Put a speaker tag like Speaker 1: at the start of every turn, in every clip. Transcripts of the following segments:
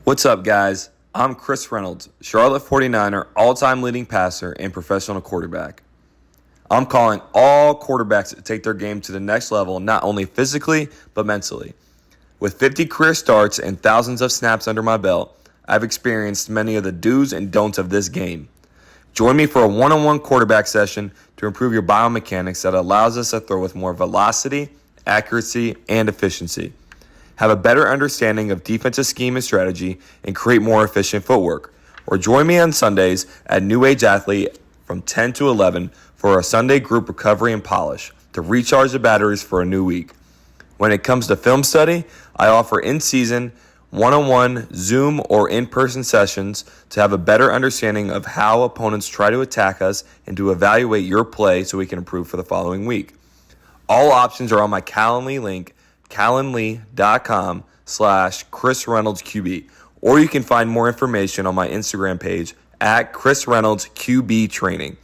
Speaker 1: What's up, guys? I'm Chris Reynolds, Charlotte 49er all-time leading passer and professional quarterback. I'm calling all quarterbacks to take their game to the next level, not only physically, but mentally. With 50 career starts and thousands of snaps under my belt, I've experienced many of the do's and don'ts of this game. Join me for a one-on-one quarterback session to improve your biomechanics that allows us to throw with more velocity, accuracy, and efficiency. Have a better understanding of defensive scheme and strategy, and create more efficient footwork. Or join me on Sundays at New Age Athlete from 10 to 11 for a Sunday group recovery and polish to recharge the batteries for a new week. When it comes to film study, I offer in-season, one-on-one, Zoom, or in-person sessions to have a better understanding of how opponents try to attack us and to evaluate your play so we can improve for the following week. All options are on my Calendly link, calendly.com/Chris Reynolds QB, or you can find more information on my Instagram page at Chris Reynolds QB Training.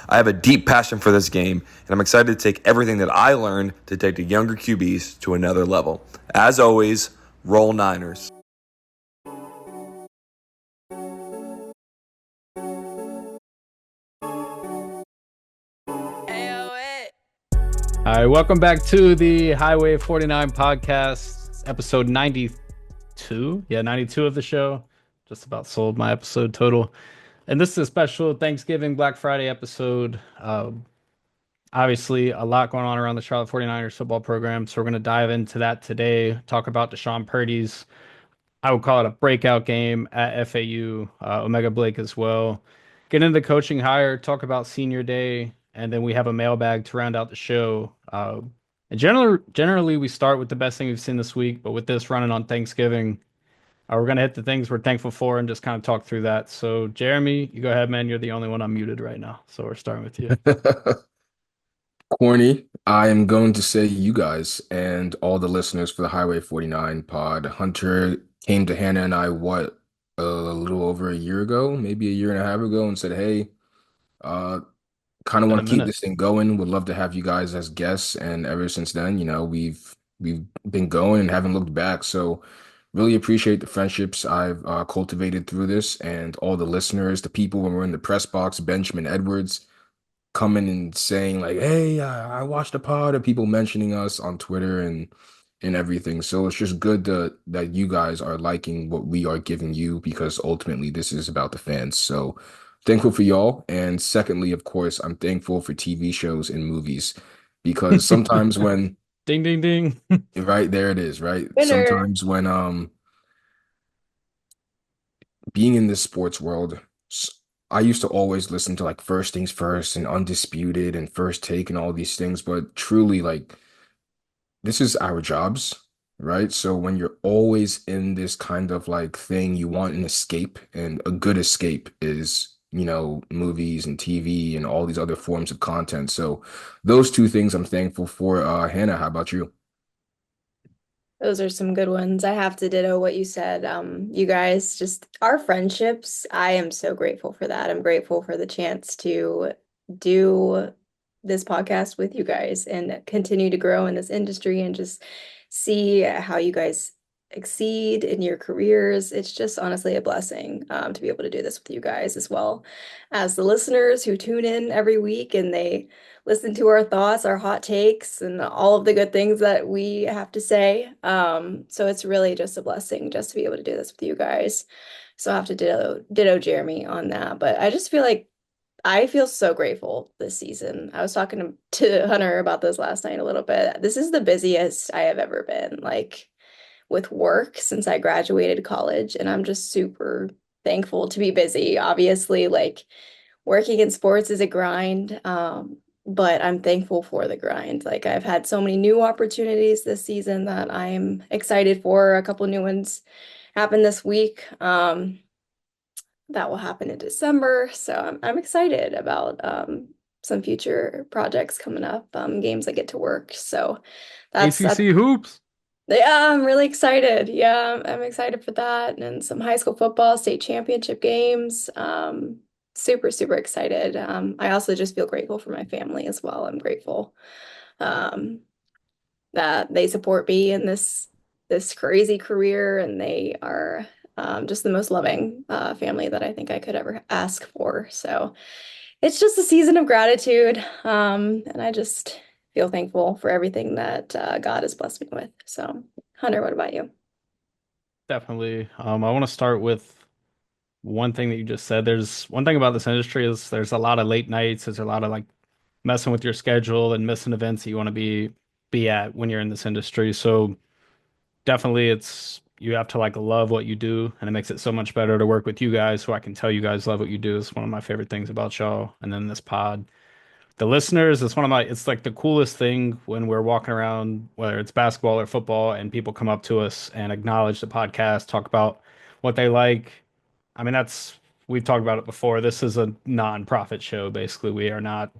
Speaker 1: I have a deep passion for this game, and I'm excited to take everything that I learned to take the younger QBs to another level. As always, roll Niners.
Speaker 2: All right, welcome back to the Highway 49 podcast, episode 92. Yeah, 92 of the show. Just about sold my episode total. And this is a special Thanksgiving Black Friday episode. Obviously, a lot going on around the Charlotte 49ers football program. So we're going to dive into that today, talk about DeShawn Purdie's, I would call it a breakout game at FAU, Omega Blake as well. Get into the coaching hire, talk about senior day, and then we have a mailbag to round out the show. And generally, we start with the best thing we've seen this week, but with this running on Thanksgiving, we're going to hit the things we're thankful for and just kind of talk through that. So, Jeremy, you go ahead, man. You're the only one unmuted right now. So we're starting with you.
Speaker 3: Corny, I am going to say you guys and all the listeners for the Highway 49 pod. Hunter came to Hannah and I, a little over a year ago, maybe a year and a half ago, and said, hey, uh, kind of
Speaker 2: Been a
Speaker 3: want to keep
Speaker 2: minute.
Speaker 3: this thing going. Would love to have you guys as guests. And ever since then, we've been going and haven't looked back. So really appreciate the friendships I've cultivated through this and all the listeners, the people when we're in the press box, Benjamin Edwards coming and saying like, "Hey, I watched the pod," or people mentioning us on Twitter and everything. So it's just good that you guys are liking what we are giving you because ultimately this is about the fans. So thankful for y'all. And secondly, of course, I'm thankful for TV shows and movies because sometimes when
Speaker 2: Ding, ding, ding.
Speaker 3: right there it is, right?
Speaker 4: Winner.
Speaker 3: Sometimes when being in this sports world, I used to always listen to like First Things First and Undisputed and First Take and all these things, but truly, like, this is our jobs, right? So when you're always in this kind of like thing, you want an escape, and a good escape is, movies and TV and all these other forms of content. So those two things I'm thankful for. Hannah, how about you?
Speaker 4: Those are some good ones. I have to ditto what you said. You guys, just our friendships, I am so grateful for that. I'm grateful for the chance to do this podcast with you guys and continue to grow in this industry and just see how you guys exceed in your careers. It's just honestly a blessing to be able to do this with you guys as well as the listeners who tune in every week and they listen to our thoughts, our hot takes, and all of the good things that we have to say. So it's really just a blessing just to be able to do this with you guys. So I have to ditto Jeremy on that. But I just feel like I feel so grateful this season. I was talking to Hunter about this last night a little bit. This is the busiest I have ever been, like with work since I graduated college, and I'm just super thankful to be busy. Obviously, like working in sports is a grind, but I'm thankful for the grind. Like I've had so many new opportunities this season that I'm excited for. A couple new ones happened this week. That will happen in December. So I'm excited about some future projects coming up, games I get to work. So that's
Speaker 2: ACC hoops.
Speaker 4: yeah, I'm really excited. Yeah, I'm excited for that and some high school football state championship games. Super, super excited. I also just feel grateful for my family as well. I'm grateful um, that they support me in this crazy career and they are just the most loving family that I think I could ever ask for. So it's just a season of gratitude. And I just feel thankful for everything that God has blessed me with. So, Hunter, what about you?
Speaker 2: Definitely. I want to start with one thing that you just said. There's one thing about this industry is there's a lot of late nights. There's a lot of like messing with your schedule and missing events that you want to be at when you're in this industry. So definitely it's you have to like love what you do, and it makes it so much better to work with you guys so I can tell you guys love what you do. It's one of my favorite things about y'all. And then this pod. The listeners, it's one of my it's like the coolest thing when we're walking around, whether it's basketball or football, and people come up to us and acknowledge the podcast, talk about what they like. I mean, that's we've talked about it before. This is a non-profit show, basically. We are not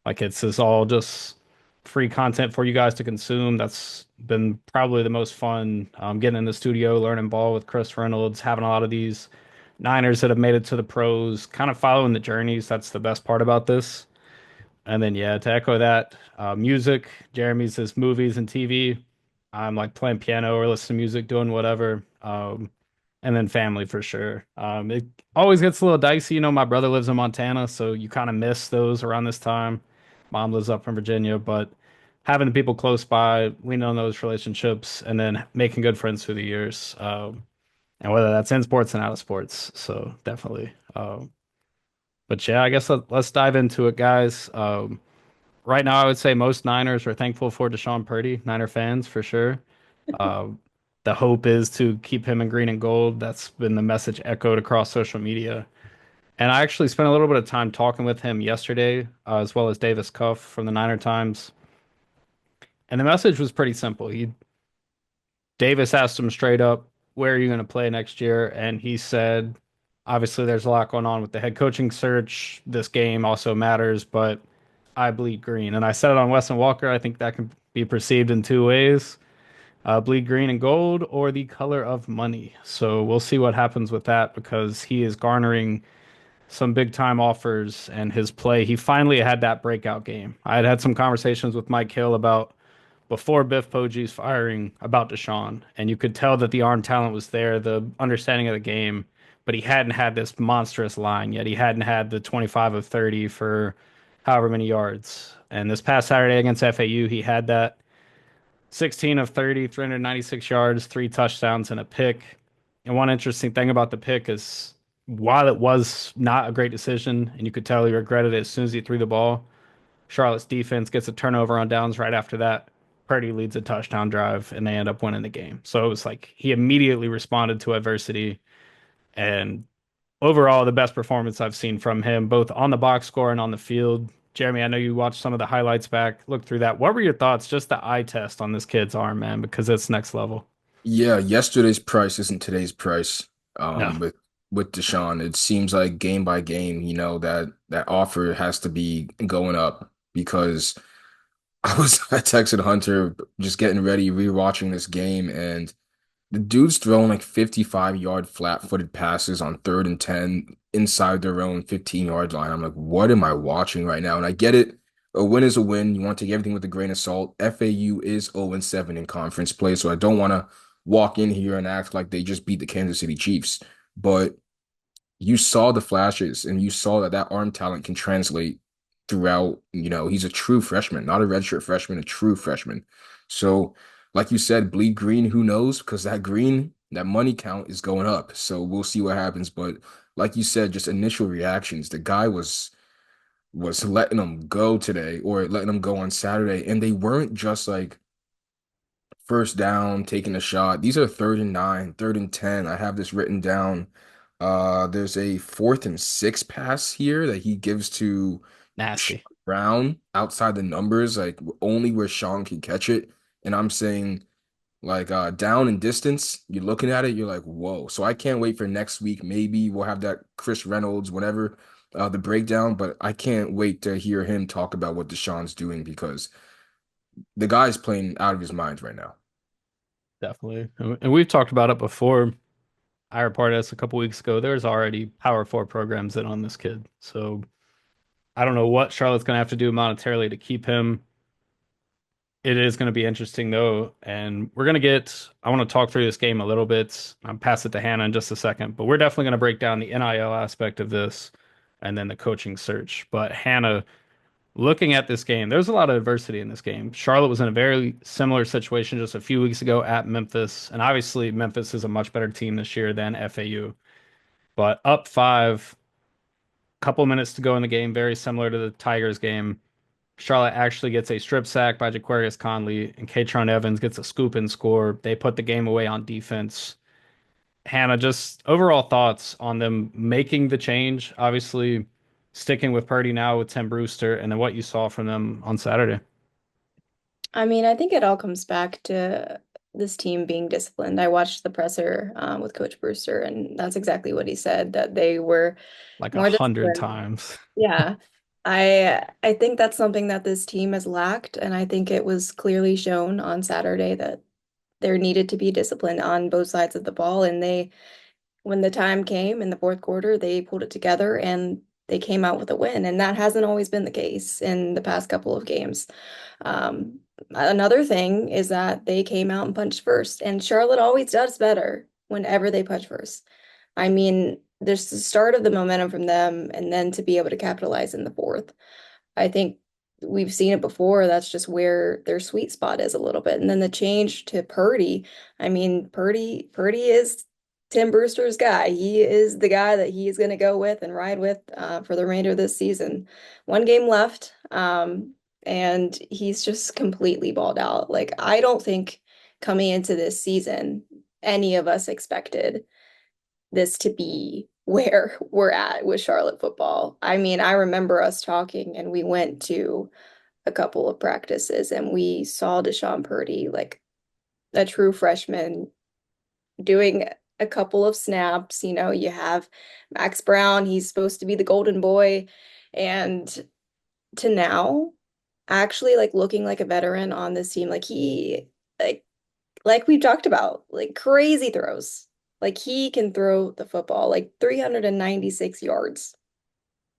Speaker 2: like it's is all just free content for you guys to consume. That's been probably the most fun. Getting in the studio, learning ball with Chris Reynolds, having a lot of these Niners that have made it to the pros, kind of following the journeys. That's the best part about this. And then, yeah, to echo that, music, Jeremy's his movies and TV. I'm like playing piano or listening to music, doing whatever. And then family for sure. It always gets a little dicey. You know, my brother lives in Montana, so you kind of miss those around this time. Mom lives up in Virginia, but having the people close by, leaning on those relationships, and then making good friends through the years. And whether that's in sports and out of sports. So definitely. But yeah, I guess let's dive into it, guys. Right now, I would say most Niners are thankful for DeShawn Purdie, Niner fans for sure. Uh, the hope is to keep him in green and gold. That's been the message echoed across social media. And I actually spent a little bit of time talking with him yesterday, as well as Davis Cuff from the Niner Times. And the message was pretty simple. Davis asked him straight up, "Where are you going to play next year?" And he said, "Obviously, there's a lot going on with the head coaching search. This game also matters, but I bleed green." And I said it on Weston Walker. I think that can be perceived in two ways: bleed green and gold, or the color of money. So we'll see what happens with that because he is garnering some big time offers and his play. He finally had that breakout game. I had had some conversations with Mike Hill about before Biff Poggi's firing about Deshaun, and you could tell that the arm talent was there, the understanding of the game, but he hadn't had this monstrous line yet. He hadn't had the 25 of 30 for however many yards. And this past Saturday against FAU, he had that 16 of 30, 396 yards, three touchdowns, and a pick. And one interesting thing about the pick is while it was not a great decision, and you could tell he regretted it as soon as he threw the ball, Charlotte's defense gets a turnover on downs right after that. Purdy leads a touchdown drive, and they end up winning the game. So it was like he immediately responded to adversity. And overall, the best performance I've seen from him, both on the box score and on the field. Jeremy, I know you watched some of the highlights back, look through that. What were your thoughts, just the eye test on this kid's arm, man? Because it's next level.
Speaker 3: Yeah, yesterday's price isn't today's price.
Speaker 2: No,
Speaker 3: With Deshaun, it seems like game by game, that offer has to be going up because I texted Hunter just getting ready, rewatching this game, and the dude's throwing like 55-yard flat-footed passes on 3rd and 10 inside their own 15-yard line. I'm like, what am I watching right now? And I get it. A win is a win. You want to take everything with a grain of salt. FAU is 0-7 in conference play, so I don't want to walk in here and act like they just beat the Kansas City Chiefs. But you saw the flashes and you saw that arm talent can translate throughout. He's a true freshman, not a redshirt freshman, a true freshman. So, like you said, bleed green, who knows? Because that green, that money count is going up. So we'll see what happens. But like you said, just initial reactions, the guy was letting them go today or letting them go on Saturday. And they weren't just like first down, taking a shot. These are 3rd and 9, 3rd and 10. I have this written down. There's a 4th and 6 pass here that he gives to Sean
Speaker 2: nasty.
Speaker 3: Brown outside the numbers, like only where Sean can catch it. And I'm saying, like, down in distance, you're looking at it, you're like, whoa. So I can't wait for next week. Maybe we'll have that Chris Reynolds, whatever, the breakdown. But I can't wait to hear him talk about what Deshaun's doing because the guy's playing out of his mind right now.
Speaker 2: Definitely. And we've talked about it before. I reported this a couple weeks ago. There's already Power Four programs in on this kid. So I don't know what Charlotte's going to have to do monetarily to keep him. It is going to be interesting though, and we're going to get. I want to talk through this game a little bit. I'll pass it to Hannah in just a second, but we're definitely going to break down the NIL aspect of this, and then the coaching search. But Hannah, looking at this game, there's a lot of adversity in this game. Charlotte was in a very similar situation just a few weeks ago at Memphis, and obviously Memphis is a much better team this year than FAU. But up five, couple minutes to go in the game, very similar to the Tigers game. Charlotte actually gets a strip sack by Jaquarius Conley, and Katron Evans gets a scoop and score. They put the game away on defense. Hannah, just overall thoughts on them making the change, obviously sticking with Purdy now with Tim Brewster, and then what you saw from them on Saturday.
Speaker 4: I mean, I think it all comes back to this team being disciplined. I watched the presser with Coach Brewster, and that's exactly what he said, that they were
Speaker 2: Like a
Speaker 4: more
Speaker 2: hundred
Speaker 4: disciplined.
Speaker 2: times.
Speaker 4: Yeah. I think that's something that this team has lacked, and I think it was clearly shown on Saturday that there needed to be discipline on both sides of the ball, and when the time came in the fourth quarter, they pulled it together and they came out with a win. And that hasn't always been the case in the past couple of games. Um, Another thing is that they came out and punched first, and Charlotte always does better whenever they punch first. I mean, there's the start of the momentum from them, and then to be able to capitalize in the fourth. I think we've seen it before. That's just where their sweet spot is a little bit. And then the change to Purdy. I mean, Purdy is Tim Brewster's guy. He is the guy that he is going to go with and ride with for the remainder of this season. One game left, and he's just completely balled out. Like, I don't think coming into this season, any of us expected this to be where we're at with Charlotte football. I mean, I remember us talking and we went to a couple of practices and we saw DeShawn Purdie, like a true freshman, doing a couple of snaps. You know, you have Max Brown, he's supposed to be the golden boy. And to now, actually like looking like a veteran on this team, like like like we've talked about, like crazy throws. Like he can throw the football like 396 yards.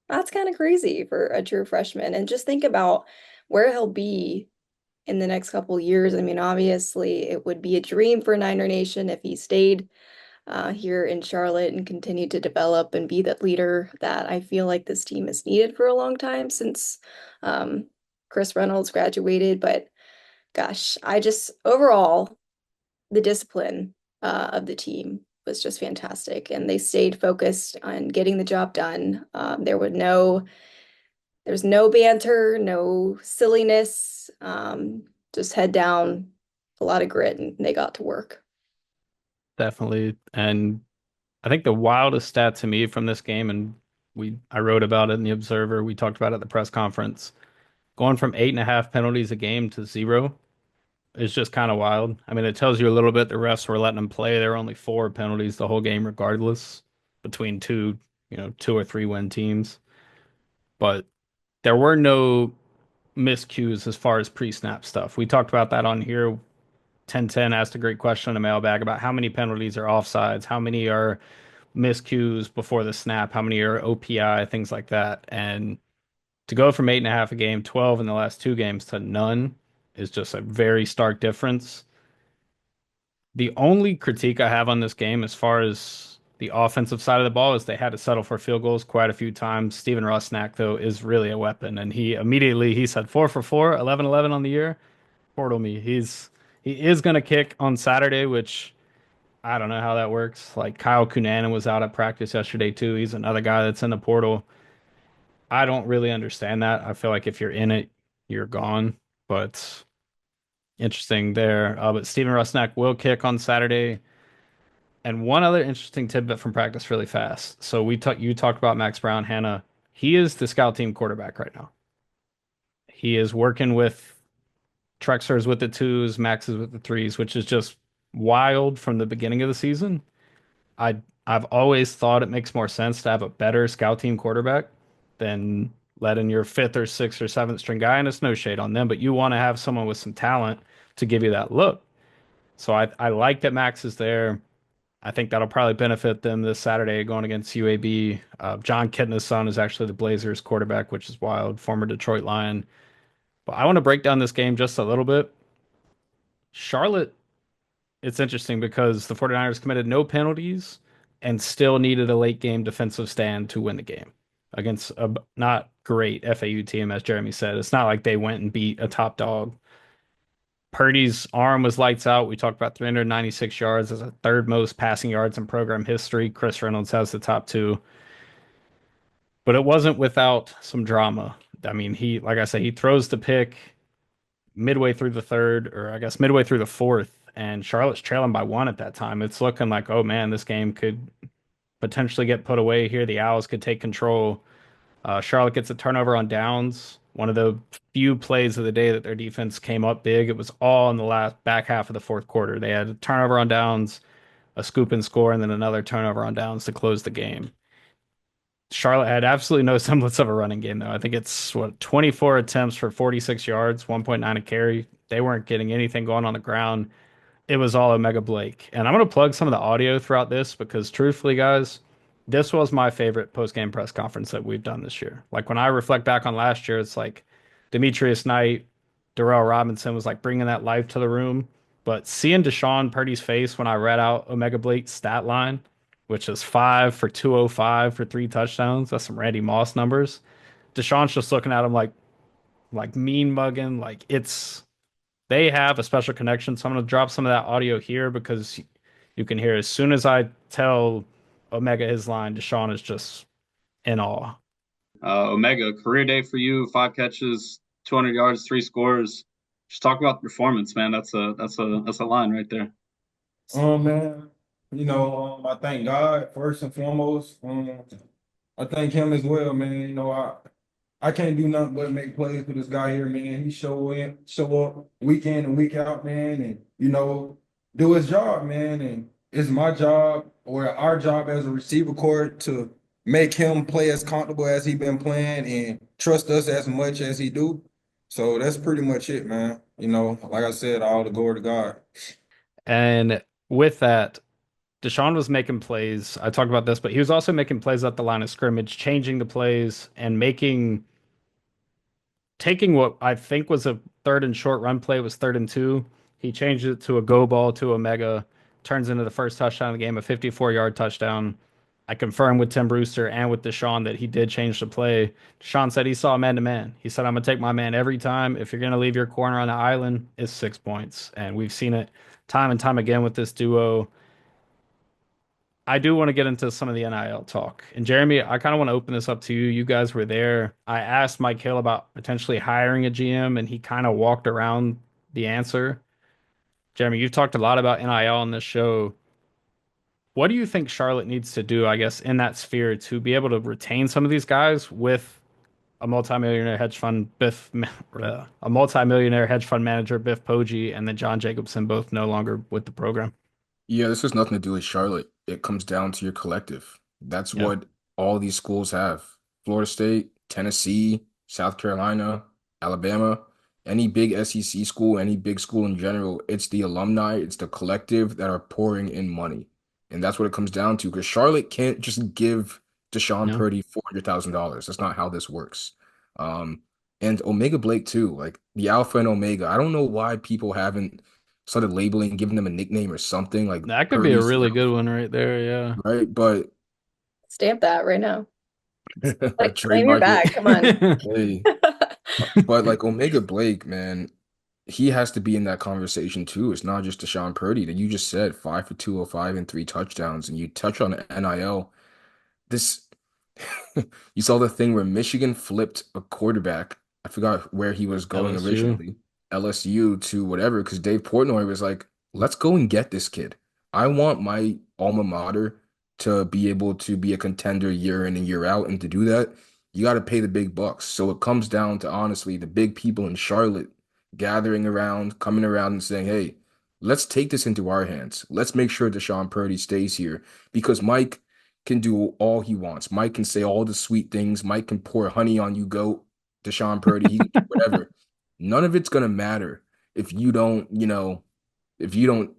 Speaker 4: That's kind of crazy for a true freshman. And just think about where he'll be in the next couple years. I mean, obviously, it would be a dream for Niner Nation if he stayed here in Charlotte and continued to develop and be that leader that I feel like this team has needed for a long time since um, Chris Reynolds graduated. But gosh, I just overall, the discipline of the team was just fantastic, and they stayed focused on getting the job done. There's no banter, no silliness, just head down, a lot of grit, and they got to work.
Speaker 2: Definitely. And I think the wildest stat to me from this game, and I wrote about it in the Observer, we talked about it at the press conference, going from 8.5 penalties a game to zero is just kind of wild. I mean, it tells you a little bit the refs were letting them play. There were only four penalties the whole game, regardless, between two or three win teams. But there were no miscues as far as pre-snap stuff. We talked about that on here. 1010 asked a great question in the mailbag about how many penalties are offsides, how many are miscues before the snap, how many are OPI, things like that. And to go from 8.5 a game, 12 in the last two games to none is just a very stark difference. The only critique I have on this game, as far as the offensive side of the ball, is they had to settle for field goals quite a few times. Steven Rusnak, though, is really a weapon, and he said 4 for 4, 11-11 on the year. Portal me. He is going to kick on Saturday, which I don't know how that works. Like Kyle Cunanan was out at practice yesterday too. He's another guy that's in the portal. I don't really understand that. I feel like if you're in it, you're gone. But interesting there. But Steven Rusnak will kick on Saturday. And one other interesting tidbit from practice, really fast. So you talked about Max Brown, Hannah. He is the scout team quarterback right now. He is working with Trexler's with the twos, Max is with the threes, which is just wild from the beginning of the season. I I've always thought it makes more sense to have a better scout team quarterback than letting your fifth or sixth or seventh string guy, and it's no shade on them, but you want to have someone with some talent to give you that look. So I like that Max is there. I think that'll probably benefit them this Saturday going against UAB. John Kitna's son is actually the Blazers quarterback, which is wild, former Detroit Lion. But I want to break down this game just a little bit. Charlotte, it's interesting because the 49ers committed no penalties and still needed a late game defensive stand to win the game against a not great FAU team, as Jeremy said. It's not like they went and beat a top dog. Purdy's arm was lights out. We talked about 396 yards as a third most passing yards in program history. Chris Reynolds has the top two, but it wasn't without some drama. I mean, like I said, he throws the pick midway through the third, or I guess midway through the fourth, and Charlotte's trailing by one at that time. It's looking like, oh man, this game could potentially get put away here. The Owls could take control. Charlotte gets a turnover on downs. One of the few plays of the day that their defense came up big. It was all in the last back half of the fourth quarter. They had a turnover on downs, a scoop and score, and then another turnover on downs to close the game. Charlotte had absolutely no semblance of a running game, though. I think it's 24 attempts for 46 yards, 1.9 a carry. They weren't getting anything going on the ground. It was all Omega Blake. And I'm going to plug some of the audio throughout this because, truthfully, guys, this was my favorite post-game press conference that we've done this year. Like, when I reflect back on last year, it's like Demetrius Knight, Darrell Robinson was like bringing that life to the room. But seeing DeShawn Purdie's face when I read out Omega Blake's stat line, which is 5 for 205 for 3 touchdowns, that's some Randy Moss numbers. DeShawn's just looking at him like mean mugging, like they have a special connection. So I'm going to drop some of that audio here because you can hear as soon as I tell Omega his line, DeShawn is just in awe.
Speaker 5: Omega, career day for you, 5 catches, 200 yards, 3 scores. Just talk about the performance, man. That's a line right there.
Speaker 6: Man, I thank God first and foremost. I thank him as well, man. I can't do nothing but make plays for this guy here, man. He show up week in and week out, man, and do his job, man. And it's my job or our job as a receiver court to make him play as comfortable as he been playing and trust us as much as he do. So that's pretty much it, man. Like I said, all the glory to God.
Speaker 2: And with that, DeShawn was making plays. I talked about this, but he was also making plays at the line of scrimmage, changing the plays and taking what I think was a third and short run play, was 3rd and 2. He changed it to a go ball to Omega, turns into the first touchdown of the game, a 54-yard touchdown. I confirmed with Tim Brewster and with DeShawn that he did change the play. DeShawn said he saw man-to-man. He said, I'm going to take my man every time. If you're going to leave your corner on the island, it's 6 points. And we've seen it time and time again with this duo. I do want to get into some of the NIL talk. And Jeremy, I kind of want to open this up to you. You guys were there. I asked Mike Hill about potentially hiring a GM, and he kind of walked around the answer. Jeremy, you've talked a lot about NIL on this show. What do you think Charlotte needs to do, I guess, in that sphere to be able to retain some of these guys with a multimillionaire hedge fund manager Biff Poggi and then John Jacobson both no longer with the program?
Speaker 3: Yeah, this has nothing to do with Charlotte. It comes down to your collective. That's
Speaker 2: Yeah.
Speaker 3: what all these schools have. Florida State, Tennessee, South Carolina, Alabama, any big SEC school, any big school in general, it's the alumni, it's the collective that are pouring in money. And that's what it comes down to because Charlotte can't just give DeShawn
Speaker 2: Yeah.
Speaker 3: Purdie $400,000. That's not how this works. And Omega Blake too, like the Alpha and Omega. I don't know why people haven't started labeling, giving them a nickname or something like
Speaker 2: That could be a
Speaker 3: Purdy's the
Speaker 2: really good one right there. Yeah.
Speaker 3: Alpha, right? But
Speaker 4: Stamp that right now. Like, claim your
Speaker 3: trademark it.
Speaker 4: bag. Come on.
Speaker 3: Hey, but like Omega Blake, man, he has to be in that conversation too. It's not just DeShawn Purdie that you just said 5 for 205 and 3 touchdowns, and you touch on NIL. This you saw the thing where Michigan flipped a quarterback. I forgot where he was going
Speaker 2: LSU.
Speaker 3: originally, LSU to whatever, because Dave Portnoy was like, let's go and get this kid. I want my alma mater to be able to be a contender year in and year out. And to do that, you got to pay the big bucks. So it comes down to honestly the big people in Charlotte gathering around, coming around and saying, hey, let's take this into our hands. Let's make sure DeShawn Purdie stays here because Mike can do all he wants. Mike can say all the sweet things. Mike can pour honey on you, goat. DeShawn Purdie, he can do whatever. None of it's gonna matter if you don't, if you don't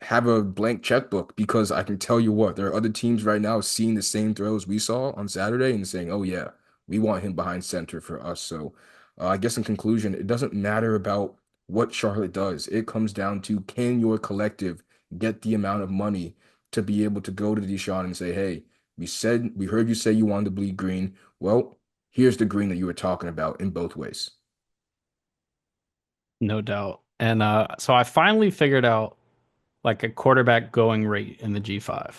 Speaker 3: have a blank checkbook. Because I can tell you what, there are other teams right now seeing the same throws we saw on Saturday and saying, "Oh yeah, we want him behind center for us." So, I guess in conclusion, it doesn't matter about what Charlotte does. It comes down to, can your collective get the amount of money to be able to go to DeShawn and say, hey, we heard you say you wanted to bleed green. Well, here's the green that you were talking about in both ways.
Speaker 2: No doubt. And so I finally figured out like a quarterback going rate in the G5.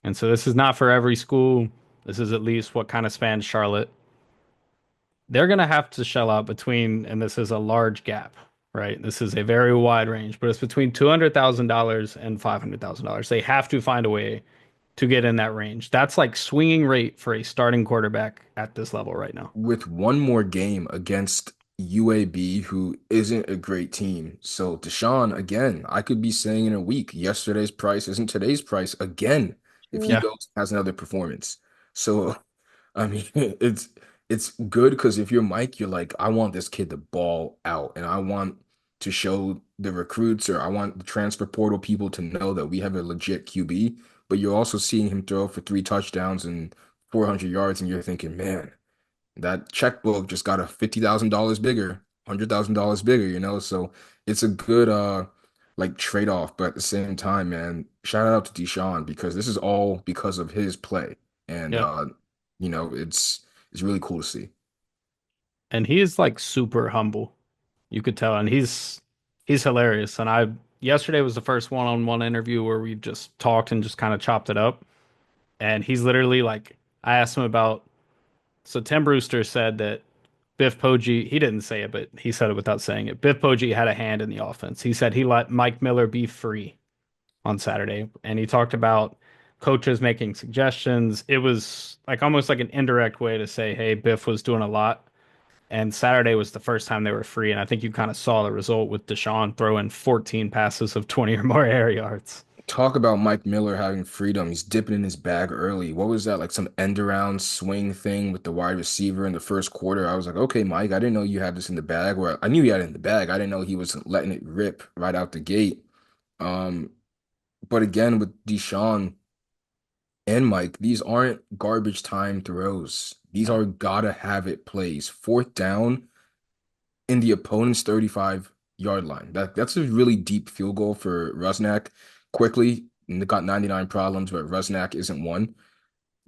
Speaker 2: And so this is not for every school. This is at least what kind of spans Charlotte. They're going to have to shell out between, and this is a large gap, right? This is a very wide range, but it's between $200,000 and $500,000. They have to find a way to get in that range. That's like swinging rate for a starting quarterback at this level right now.
Speaker 3: With one more game against UAB, who isn't a great team. So Deshaun, again, I could be saying in a week, yesterday's price isn't today's price again if he
Speaker 2: Yeah.
Speaker 3: goes and has another performance. So I mean, it's good because if you're Mike, you're like, I want this kid to ball out, and I want to show the recruits, or I want the transfer portal people to know that we have a legit QB. But you're also seeing him throw for 3 touchdowns and 400 yards, and you're thinking, man, that checkbook just got a $50,000 bigger, $100,000 bigger, So it's a good like trade-off, but at the same time, man, shout out to Deshaun because this is all because of his play. And
Speaker 2: Yeah.
Speaker 3: it's really cool to see.
Speaker 2: And he is like super humble. You could tell. And he's hilarious. And I yesterday was the first one-on-one interview where we just talked and just kind of chopped it up. And he's literally like I asked him about so Tim Brewster said that Biff Poggi, he didn't say it, but he said it without saying it. Biff Poggi had a hand in the offense. He said he let Mike Miller be free on Saturday. And he talked about coaches making suggestions. It was like almost like an indirect way to say, hey, Biff was doing a lot. And Saturday was the first time they were free. And I think you kind of saw the result with DeShawn throwing 14 passes of 20 or more air yards.
Speaker 3: Talk about Mike Miller having freedom. He's dipping in his bag early. What was that? Like some end around swing thing with the wide receiver in the first quarter. I was like, okay, Mike, I didn't know you had this in the bag. Or I knew you had it in the bag. I didn't know he was letting it rip right out the gate. Um, but again, with Deshaun and Mike, these aren't garbage time throws. These are gotta have it plays. Fourth down in the opponent's 35-yard line. That's a really deep field goal for Rusnak. Quickly, and they got 99 problems, but Rusnak isn't one.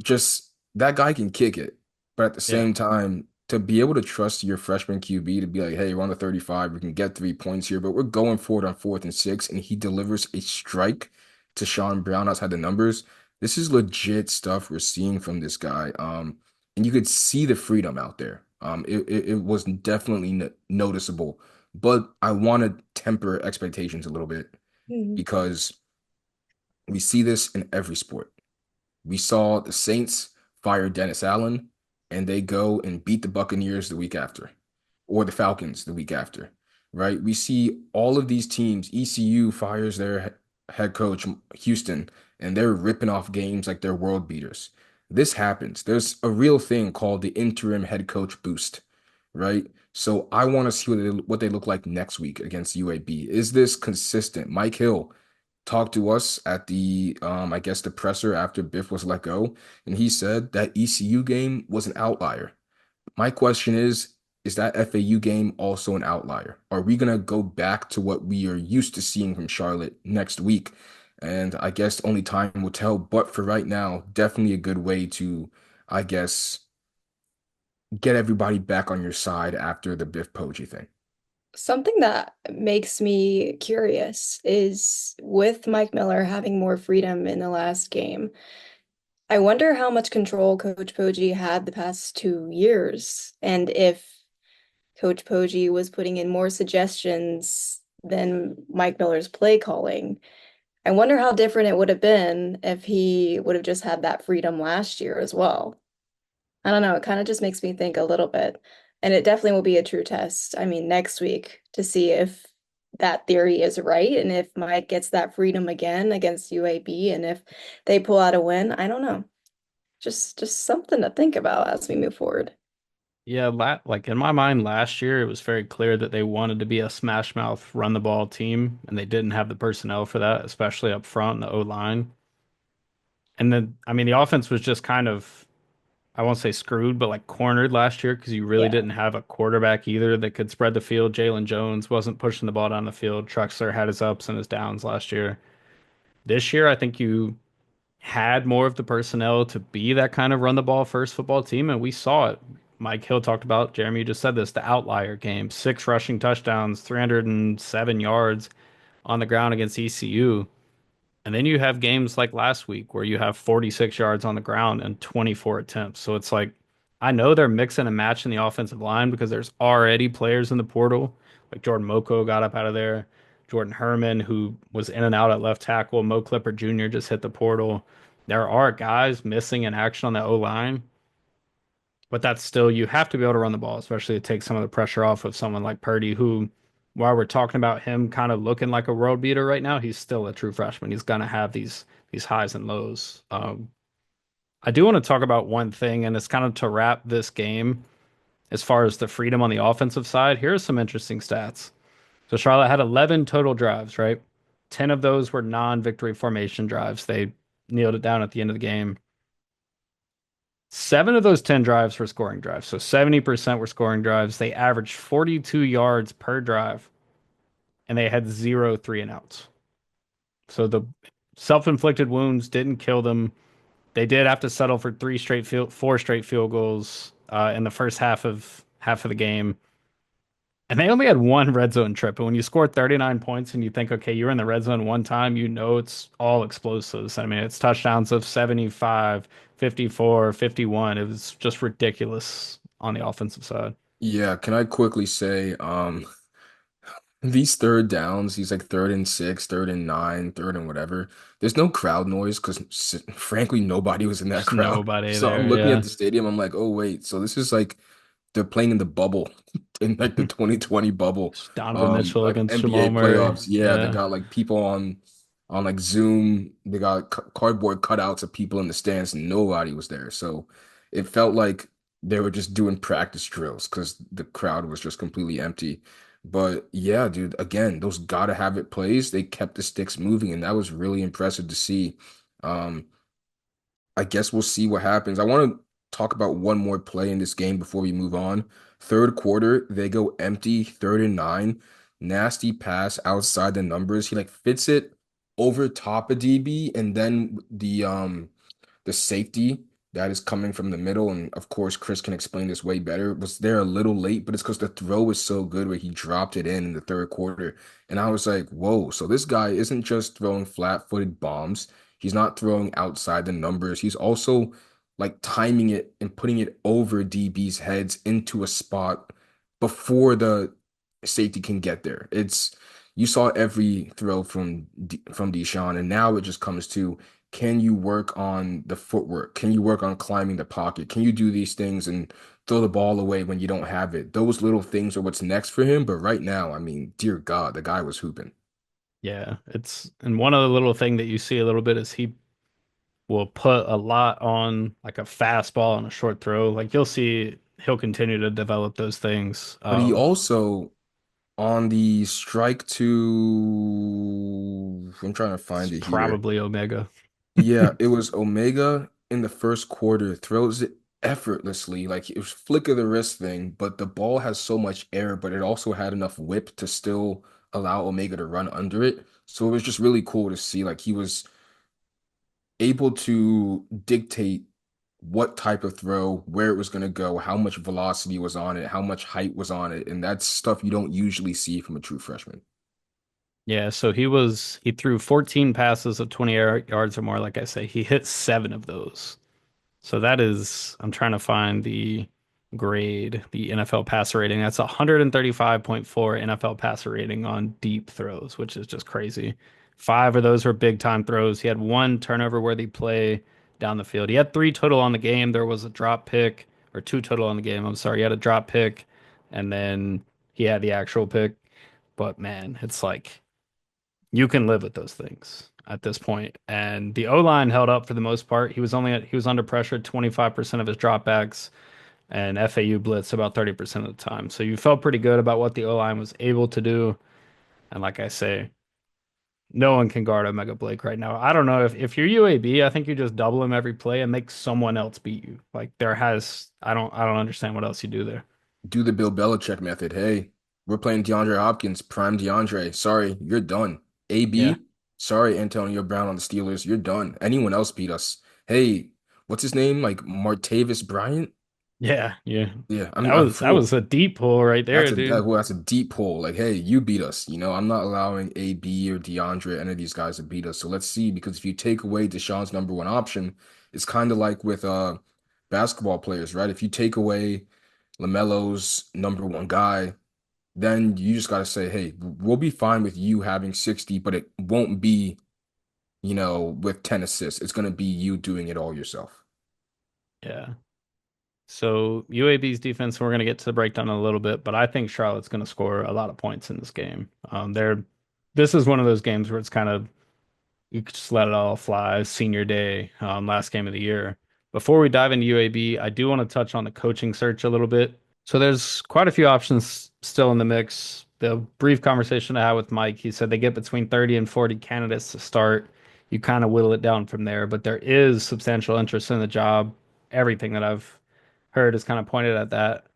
Speaker 3: Just that guy can kick it. But at the
Speaker 2: Yeah.
Speaker 3: same time, to be able to trust your freshman QB to be like, hey, we're on the 35, we can get 3 points here, but we're going for it on 4th and 6, and he delivers a strike to Sean Brown outside the numbers. This is legit stuff we're seeing from this guy. And you could see the freedom out there. It was definitely noticeable, but I want to temper expectations a little bit
Speaker 4: Mhm.
Speaker 3: because we see this in every sport. We saw the Saints fire Dennis Allen, and they go and beat the Buccaneers the week after, or the Falcons the week after, right? We see all of these teams. ECU fires their head coach, Houston, and they're ripping off games like they're world beaters. This happens. There's a real thing called the interim head coach boost, right? So I want to see what they look like next week against UAB. Is this consistent? Mike Hill talked to us at the I guess the presser after Biff was let go, and he said that ECU game was an outlier. My question is that FAU game also an outlier? Are we gonna go back to what we are used to seeing from Charlotte next week? And I guess only time will tell, but for right now, definitely a good way to, I guess, get everybody back on your side after the Biff Poggi thing.
Speaker 4: Something that makes me curious is with Mike Miller having more freedom in the last game, I wonder how much control Coach Poggi had the past 2 years, and if Coach Poggi was putting in more suggestions than Mike Miller's play calling. I wonder how different it would have been if he would have just had that freedom last year as well. I don't know, it kind of just makes me think a little bit. And it definitely will be a true test, I mean, next week to see if that theory is right and if Mike gets that freedom again against UAB and if they pull out a win. I don't know. Just something to think about as we move forward.
Speaker 2: Yeah, like in my mind last year, it was very clear that they wanted to be a smash mouth, run the ball team, and they didn't have the personnel for that, especially up front in the O line. And then, I mean, the offense was just kind of, I won't say screwed, but like cornered last year because you really
Speaker 4: Yeah.
Speaker 2: didn't have a quarterback either that could spread the field. Jalen Jones wasn't pushing the ball down the field. Truxler had his ups and his downs last year. This year, I think you had more of the personnel to be that kind of run the ball first football team, and we saw it. Mike Hill talked about, Jeremy, you just said this, the outlier game, 6 rushing touchdowns, 307 yards on the ground against ECU. And then you have games like last week where you have 46 yards on the ground and 24 attempts. So it's like, I know they're mixing and matching the offensive line because there's already players in the portal. Like Jordan Moko got up out of there. Jordan Herman, who was in and out at left tackle. Mo Clipper Jr. just hit the portal. There are guys missing in action on the O line, but that's still, you have to be able to run the ball, especially to take some of the pressure off of someone like Purdy, who, while we're talking about him kind of looking like a world beater right now, he's still a true freshman. He's gonna have these highs and lows. I do want to talk about one thing, and it's kind of to wrap this game as far as the freedom on the offensive side. Here are some interesting stats. So Charlotte had 11 total drives, right? 10 of those were non-victory formation drives. They kneeled it down at the end of the game. 7 of those 10 drives were scoring drives. So 70% were scoring drives. They averaged 42 yards per drive, and they had 0 3 and outs. So the self-inflicted wounds didn't kill them. They did have to settle for 4 straight field goals in the first half of the game. And they only had one red zone trip. And when you score 39 points and you think, okay, you're in the red zone one time, you know it's all explosives. I mean, it's touchdowns of 75, 54, 51. It was just ridiculous on the offensive side.
Speaker 3: Yeah, can I quickly say, these third downs, these like third and six, third and nine, third and whatever. There's no crowd noise because frankly, nobody was in that
Speaker 2: Just
Speaker 3: crowd.
Speaker 2: nobody
Speaker 3: So I'm
Speaker 2: there.
Speaker 3: looking at
Speaker 2: Yeah.
Speaker 3: the stadium, I'm like, oh wait, so this is like they're playing in the bubble, in like the 2020 bubble,
Speaker 2: Just Donovan Mitchell
Speaker 3: like
Speaker 2: against
Speaker 3: NBA
Speaker 2: Jamal Murray.
Speaker 3: playoffs. Yeah, they
Speaker 2: Yeah.
Speaker 3: got like people on like Zoom. They got cardboard cutouts of people in the stands. Nobody was there, so it felt like they were just doing practice drills because the crowd was just completely empty. But yeah, dude, again, those gotta have it plays. They kept the sticks moving, and that was really impressive to see. Um, I guess we'll see what happens. I want to talk about one more play in this game before we move on. Third quarter, they go empty, third and nine. Nasty pass outside the numbers. He like fits it over top of DB, and then the safety that is coming from the middle, and of course Chris can explain this way better, was there a little late, but it's because the throw was so good where he dropped it in the third quarter. And I was like, whoa, so this guy isn't just throwing flat-footed bombs. He's not throwing outside the numbers. He's also like timing it and putting it over DB's heads into a spot before the safety can get there. It's you saw every throw from DeShawn, and now it just comes to can you work on the footwork? Can you work on climbing the pocket? Can you do these things and throw the ball away when you don't have it? Those little things are what's next for him. But right now, I mean, dear God, the guy was hooping.
Speaker 2: Yeah. And one other little thing that you see a little bit is he will put a lot on like a fastball and a short throw. Like you'll see he'll continue to develop those things.
Speaker 3: But he also on the strike to, I'm trying to find
Speaker 2: It's
Speaker 3: it here.
Speaker 2: probably Omega.
Speaker 3: Yeah, it was Omega in the first quarter, throws it effortlessly. Like it was flick of the wrist thing, but the ball has so much air, but it also had enough whip to still allow Omega to run under it. So it was just really cool to see. Like he was able to dictate what type of throw, where it was going to go, how much velocity was on it, how much height was on it. And that's stuff you don't usually see from a true freshman.
Speaker 2: Yeah, so he threw 14 passes of 20 yards or more. Like I say, he hit 7 of those. So that is, I'm trying to find the grade, the NFL passer rating. That's 135.4 NFL passer rating on deep throws, which is just crazy. 5 of those were big time throws. He had one turnover worthy play down the field. He had 3 total on the game. There was a drop pick, or 2 total on the game. I'm sorry. He had a drop pick, and then he had the actual pick. But man, it's like you can live with those things at this point. And the O line held up for the most part. He was under pressure 25% of his dropbacks, and FAU blitzed about 30% of the time. So you felt pretty good about what the O line was able to do. And like I say, No one can guard Omega Blake right now. I don't know if you're UAB, I think you just double him every play and make someone else beat you. Like I don't understand what else you do there.
Speaker 3: Do the Bill Belichick method. Hey, we're playing DeAndre Hopkins, prime DeAndre. Sorry, you're done.
Speaker 2: Yeah.
Speaker 3: AB, sorry, Antonio Brown on the Steelers. You're done. Anyone else beat us. Hey, what's his name? Like Martavis Bryant?
Speaker 2: Yeah, yeah.
Speaker 3: Yeah,
Speaker 2: That
Speaker 3: I'm
Speaker 2: was that
Speaker 3: full.
Speaker 2: was a deep pull right there, dude.
Speaker 3: That's a deep pull. Like, hey, you beat us. I'm not allowing AB or DeAndre, any of these guys to beat us. So let's see, because if you take away Deshaun's number one option, it's kind of like with basketball players, right? If you take away LaMelo's number one guy, then you just got to say, hey, we'll be fine with you having 60, but it won't be, with 10 assists. It's going to be you doing it all yourself.
Speaker 2: Yeah. So UAB's defense, we're going to get to the breakdown in a little bit, but I think Charlotte's going to score a lot of points in this game. This is one of those games where it's kind of you could just let it all fly. Senior day, last game of the year. Before we dive into UAB, I do want to touch on the coaching search a little bit. So there's quite a few options still in the mix. The brief conversation I had with Mike, he said they get between 30 and 40 candidates to start. You kind of whittle it down from there, but there is substantial interest in the job. Everything that I've heard is kind of pointed at that.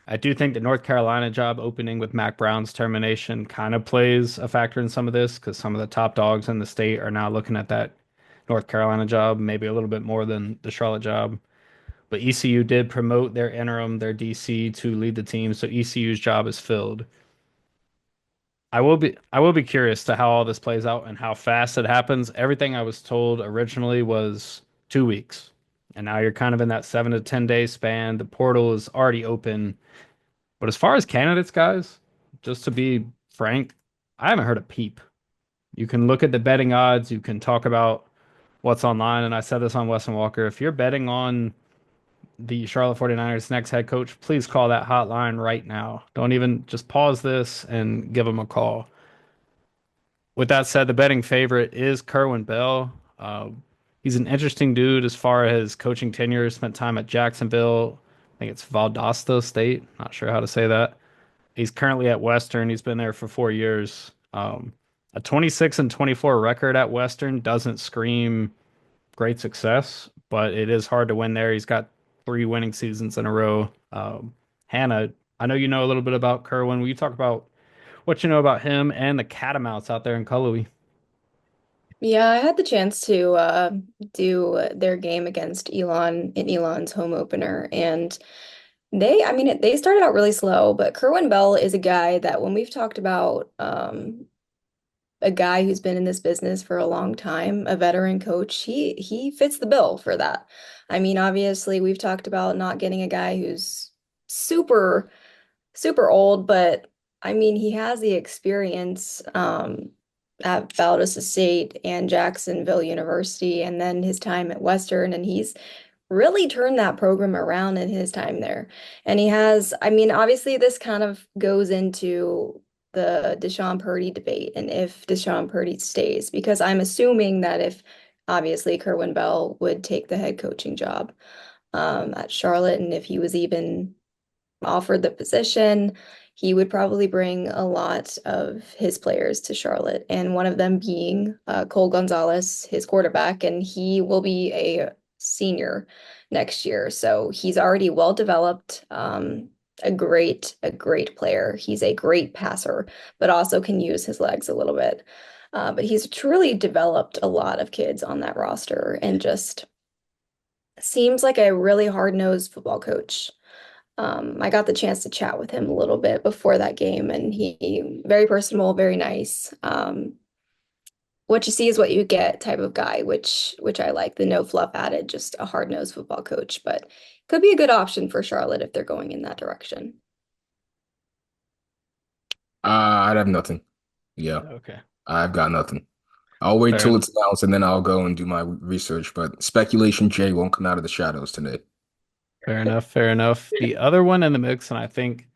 Speaker 2: I do think the North Carolina job opening with Mac Brown's termination kind of plays a factor in some of this because some of the top dogs in the state are now looking at that North Carolina job, maybe a little bit more than the Charlotte job. But ECU did promote their interim, their DC, to lead the team, so ECU's job is filled. I will be curious to how all this plays out and how fast it happens. Everything I was told originally was 2 weeks. And now you're kind of in that 7 to 10 day span. The portal is already open. But as far as candidates, guys, just to be frank, I haven't heard a peep. You can look at the betting odds, you can talk about what's online, and I said this on Weston Walker. If you're betting on the Charlotte 49ers next head coach, please call that hotline right now. Don't even just pause this and give them a call. With that said, the betting favorite is Kerwin Bell. He's an interesting dude as far as coaching tenure. Spent time at Jacksonville. I think it's Valdosta State. Not sure how to say that. He's currently at Western. He's been there for 4 years. A 26 and 24 record at Western doesn't scream great success, but it is hard to win there. He's got 3 winning seasons in a row. Hannah, I know you know a little bit about Kerwin. Will you talk about what you know about him and the Catamounts out there in Cullowhee?
Speaker 4: Yeah, I had the chance to do their game against Elon in Elon's home opener, and I mean, they started out really slow, but Kerwin Bell is a guy that when we've talked about a guy who's been in this business for a long time, a veteran coach, he fits the bill for that. I mean, obviously, we've talked about not getting a guy who's super super old, but I mean, he has the experience at Valdosta State and Jacksonville University, and then his time at Western, and he's really turned that program around in his time there. And he has, I mean, obviously, this kind of goes into the DeShawn Purdie debate and if DeShawn Purdie stays, because I'm assuming that if obviously Kerwin Bell would take the head coaching job at Charlotte, and if he was even offered the position, he would probably bring a lot of his players to Charlotte, and one of them being Cole Gonzalez, his quarterback, and he will be a senior next year. So he's already well developed, a great player. He's a great passer, but also can use his legs a little bit. But he's truly developed a lot of kids on that roster and just seems like a really hard-nosed football coach. I got the chance to chat with him a little bit before that game, and he very personable, very nice. What you see is what you get type of guy, which I like. The no fluff added, just a hard-nosed football coach, but could be a good option for Charlotte if they're going in that direction.
Speaker 3: I'd have nothing. Yeah,
Speaker 2: Okay,
Speaker 3: I've got nothing. I'll wait
Speaker 2: fair
Speaker 3: till
Speaker 2: enough.
Speaker 3: it's announced and then I'll go and do my research. But speculation J won't come out of the shadows today.
Speaker 2: Fair enough. Fair enough. The other one in the mix, and I think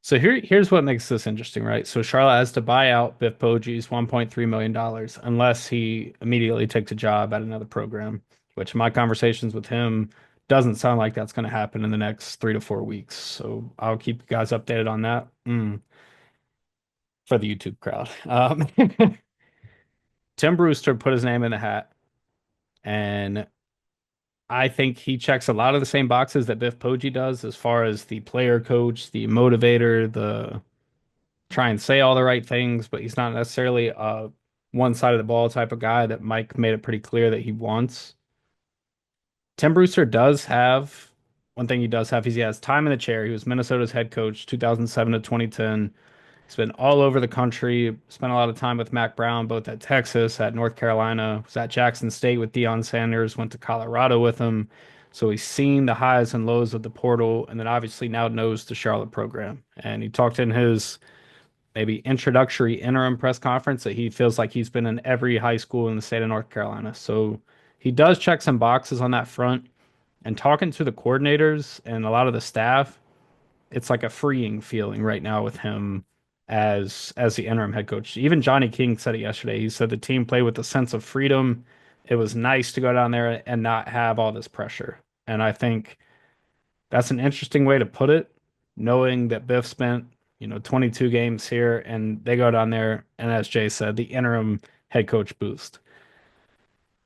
Speaker 2: so. Here's what makes this interesting, right? So Charlotte has to buy out Biff Poggi's $1.3 million unless he immediately takes a job at another program, which my conversations with him doesn't sound like that's going to happen in the next 3 to 4 weeks. So I'll keep you guys updated on that for the YouTube crowd. Tim Brewster put his name in the hat, and I think he checks a lot of the same boxes that Biff Poggi does as far as the player coach, the motivator, the try and say all the right things, but he's not necessarily a one side of the ball type of guy that Mike made it pretty clear that he wants. Tim Brewster does have one thing he does have is he has time in the chair. He was Minnesota's head coach 2007 to 2010. He's been all over the country, spent a lot of time with Mac Brown, both at Texas, at North Carolina, was at Jackson State with Deion Sanders, went to Colorado with him. So he's seen the highs and lows of the portal, and then obviously now knows the Charlotte program. And he talked in his maybe introductory interim press conference that he feels like he's been in every high school in the state of North Carolina. So he does check some boxes on that front. And talking to the coordinators and a lot of the staff, it's like a freeing feeling right now with him as the interim head coach. Even Johnny King said it yesterday. He said the team played with a sense of freedom. It was nice to go down there and not have all this pressure. And I think that's an interesting way to put it, knowing that Biff spent, 22 games here and they go down there and as Jay said, the interim head coach boost.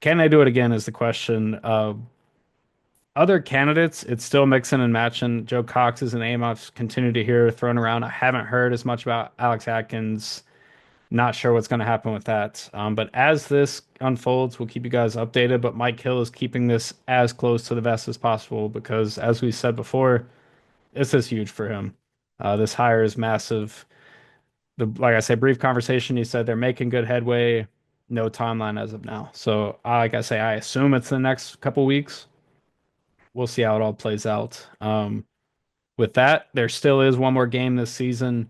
Speaker 2: Can they do it again is the question. Other candidates, it's still mixing and matching. Joe Cox is a name I've continued to hear thrown around. I haven't heard as much about Alex Atkins. Not sure what's going to happen with that. But as this unfolds, we'll keep you guys updated. But Mike Hill is keeping this as close to the vest as possible because, as we said before, this is huge for him. This hire is massive. Like I said, brief conversation. He said they're making good headway. No timeline as of now. So, like I say, I assume it's the next couple weeks. We'll see how it all plays out. With that, there still is one more game this season.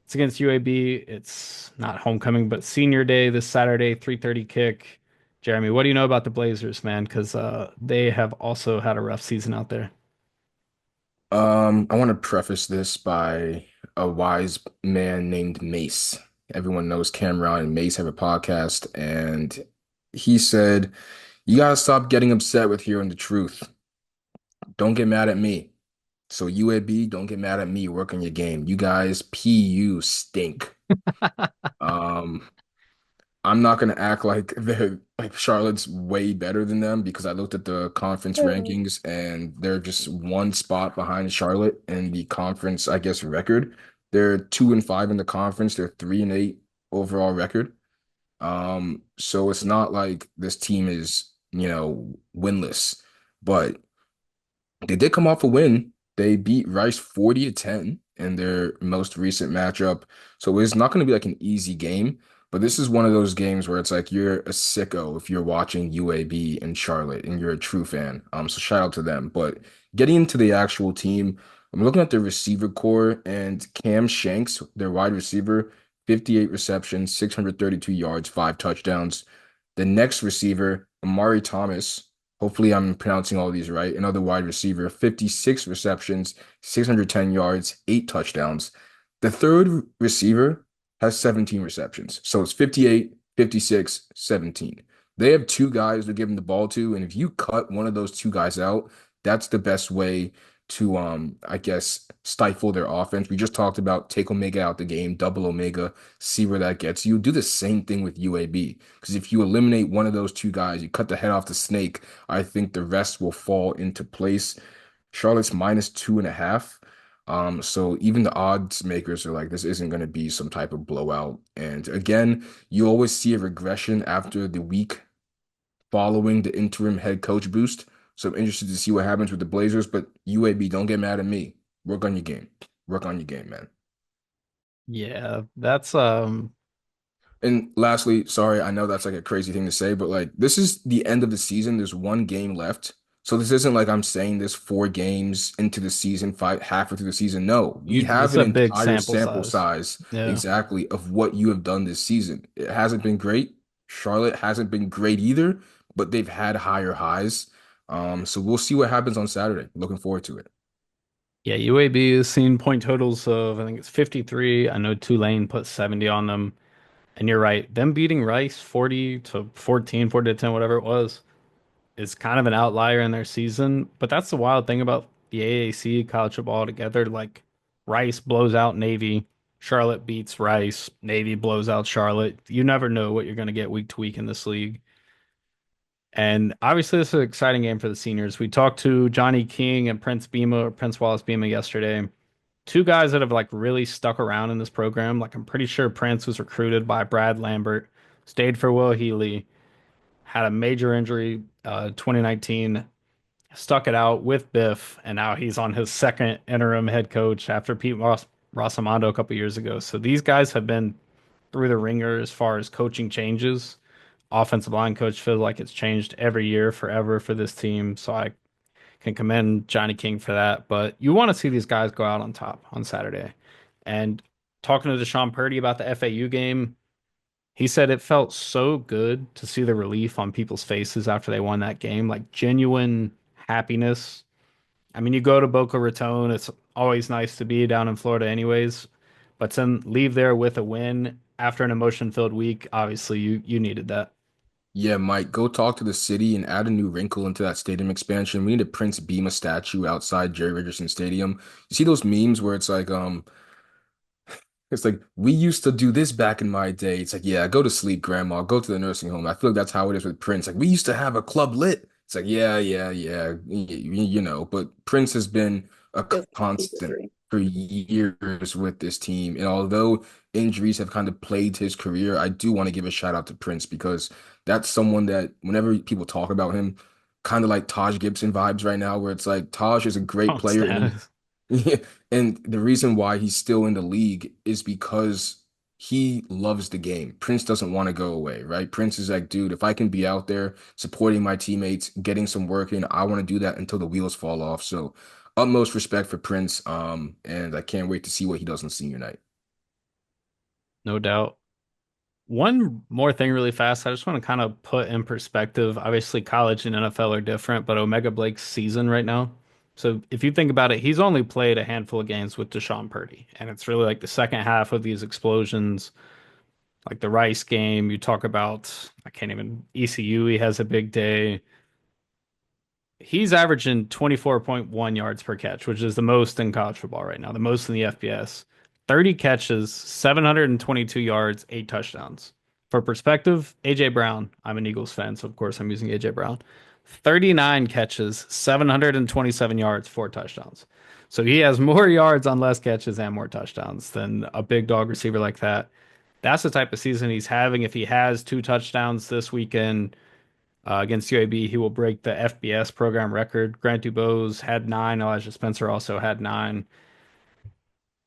Speaker 2: It's against UAB. It's not homecoming, but senior day this Saturday, 3:30 kick. Jeremy, what do you know about the Blazers, man? Because they have also had a rough season out there.
Speaker 3: I want to preface this by a wise man named Mace. Everyone knows Cameron and Mace have a podcast, and he said, "You gotta stop getting upset with hearing the truth. Don't get mad at me. So UAB, don't get mad at me. Work on your game. You guys, PU stink." Um, I'm not gonna act like they're like Charlotte's way better than them because I looked at the conference
Speaker 4: Mm.
Speaker 3: rankings and they're just one spot behind Charlotte in the conference, I guess, record. They're 2-5 in the conference. They're 3-8 overall record. So it's not like this team is, winless, but they did come off a win. They beat Rice 40-10 in their most recent matchup. So it's not going to be like an easy game, but this is one of those games where it's like you're a sicko if you're watching UAB in Charlotte and you're a true fan. So shout out to them. But getting into the actual team, I'm looking at the receiver core and Cam Shanks, their wide receiver, 58 receptions, 632 yards, 5 touchdowns. The next receiver, Amari Thomas. Hopefully, I'm pronouncing all these right. Another wide receiver, 56 receptions, 610 yards, 8 touchdowns. The third receiver has 17 receptions. So it's 58, 56, 17. They have two guys to give them the ball to. And if you cut one of those two guys out, that's the best way to, I guess, stifle their offense. We just talked about take Omega out the game, double Omega, see where that gets you. Do the same thing with UAB. Because if you eliminate one of those two guys, you cut the head off the snake, I think the rest will fall into place. Charlotte's -2.5. So even the odds makers are like, this isn't going to be some type of blowout. And again, you always see a regression after the week following the interim head coach boost. So I'm interested to see what happens with the Blazers. But UAB, don't get mad at me. Work on your game. Work on your game, man.
Speaker 2: Yeah, that's
Speaker 3: And lastly, sorry, I know that's like a crazy thing to say, but like this is the end of the season. There's one game left. So this isn't like I'm saying this 4 games into the season, halfway through the season. No, we
Speaker 2: it's
Speaker 3: have an
Speaker 2: a big
Speaker 3: entire
Speaker 2: sample
Speaker 3: sample
Speaker 2: size.
Speaker 3: size
Speaker 2: Yeah.
Speaker 3: exactly of what you have done this season. It hasn't been great. Charlotte hasn't been great either, but they've had higher highs. So we'll see what happens on Saturday. Looking forward to it.
Speaker 2: Yeah, UAB has seen point totals of I think it's 53. I know Tulane put 70 on them. And you're right. Them beating Rice 40 to 14, 40 to 10, whatever it was, is kind of an outlier in their season. But that's the wild thing about the AAC college football altogether. Like Rice blows out Navy. Charlotte beats Rice. Navy blows out Charlotte. You never know what you're going to get week to week in this league. And obviously, this is an exciting game for the seniors. We talked to Johnny King and Prince Wallace Beamer yesterday. Two guys that have like really stuck around in this program. Like I'm pretty sure Prince was recruited by Brad Lambert, stayed for Will Healy, had a major injury 2019, stuck it out with Biff, and now he's on his second interim head coach after Rosamondo a couple years ago. So these guys have been through the ringer as far as coaching changes. Offensive line coach feels like it's changed every year forever for this team. So I can commend Johnny King for that. But you want to see these guys go out on top on Saturday. And talking to DeShawn Purdie about the FAU game, he said it felt so good to see the relief on people's faces after they won that game, like genuine happiness. I mean, you go to Boca Raton, it's always nice to be down in Florida, anyways. But to leave there with a win after an emotion-filled week, obviously you needed that.
Speaker 3: Yeah, Mike, go talk to the city and add a new wrinkle into that stadium expansion. We need a Prince Beam statue outside Jerry Richardson Stadium. You see those memes where it's like we used to do this back in my day. It's like, yeah, go to sleep, grandma. Go to the nursing home. I feel like that's how it is with Prince. Like we used to have a club lit. It's like, yeah, yeah, yeah, you know. But Prince has been a
Speaker 4: Feels like a piece of
Speaker 3: constant
Speaker 4: dream.
Speaker 3: for years with this team. And although injuries have kind of plagued his career, I do want to give a shout out to Prince because that's someone that whenever people talk about him, kind of like Taj Gibson vibes right now, where it's like Taj is a great
Speaker 2: Oh,
Speaker 3: player and
Speaker 2: status.
Speaker 3: yeah, and the reason why he's still in the league is because he loves the game. Prince doesn't want to go away, right? Prince is like, dude, if I can be out there supporting my teammates, getting some work in, I want to do that until the wheels fall off. So, utmost respect for Prince. And I can't wait to see what he does on senior night.
Speaker 2: No doubt. One more thing really fast. I just want to kind of put in perspective. Obviously, college and NFL are different, but Omega Blake's season right now. So if you think about it, he's only played a handful of games with DeShawn Purdie. And it's really like the second half of these explosions, like the Rice game. You talk about, I can't even, ECU, he has a big day. He's averaging 24.1 yards per catch, which is the most in college football right now, the most in the FBS. 30 catches, 722 yards, 8 touchdowns. For perspective, AJ Brown, I'm an Eagles fan, so of course I'm using AJ Brown. 39 catches, 727 yards, 4 touchdowns. So he has more yards on less catches and more touchdowns than a big dog receiver like that. That's the type of season he's having. If he has 2 touchdowns this weekend, against UAB, he will break the FBS program record. Grant Dubose had 9. Elijah Spencer also had 9.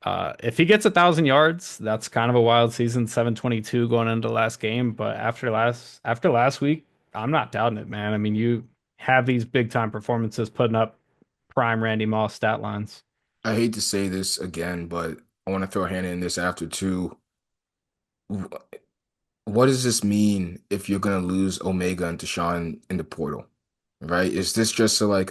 Speaker 2: If he gets 1,000 yards, that's kind of a wild season. 722 going into the last game, but after last week, I'm not doubting it, man. I mean, you have these big time performances putting up prime Randy Moss stat lines.
Speaker 3: I hate to say this again, but I want to throw a hand in this after too. What does this mean if you're gonna lose Omega and Deshaun in the portal? Right? Is this just like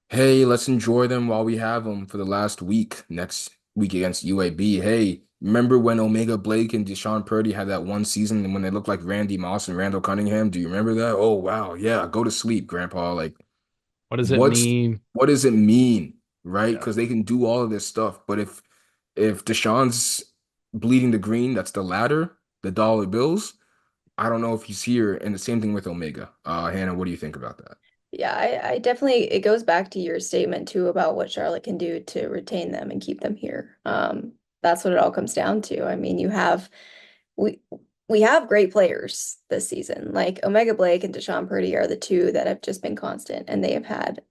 Speaker 3: hey, let's enjoy them while we have them for the last week, next week against UAB? Hey, remember when Omega Blake and DeShawn Purdie had that one season when they looked like Randy Moss and Randall Cunningham? Do you remember that? Oh wow, yeah, go to sleep, Grandpa. Like,
Speaker 2: What does it
Speaker 3: what's
Speaker 2: mean?
Speaker 3: what does it mean? Right?
Speaker 2: Yeah.
Speaker 3: Because they can do all of this stuff, but if Deshaun's bleeding the green, that's the ladder, the dollar bills. I don't know if he's here, and the same thing with Omega. Hannah, what do you think about that?
Speaker 4: Yeah, I definitely, it goes back to your statement too about what Charlotte can do to retain them and keep them here. That's what it all comes down to. I mean, we we have great players this season. Like Omega Blake and DeShawn Purdie are the two that have just been constant, and they have had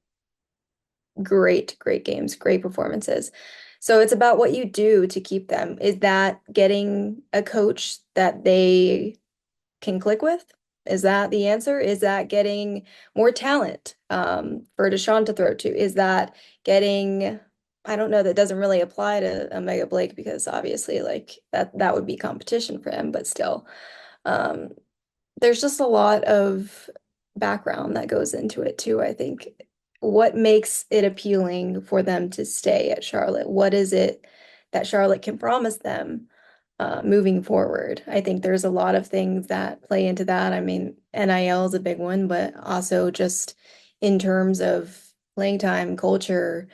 Speaker 4: great games, great performances. So it's about what you do to keep them. Is that getting a coach that they can click with? Is that the answer? Is that getting more talent for Deshaun to throw to? Is that getting, I don't know, that doesn't really apply to Omega Blake because obviously like that would be competition for him, but still. Um, there's just a lot of background that goes into it too, I think. What makes it appealing for them to stay at Charlotte? What is it that Charlotte can promise them moving forward? I think there's a lot of things that play into that. I mean, NIL is a big one, but also just in terms of playing time, culture,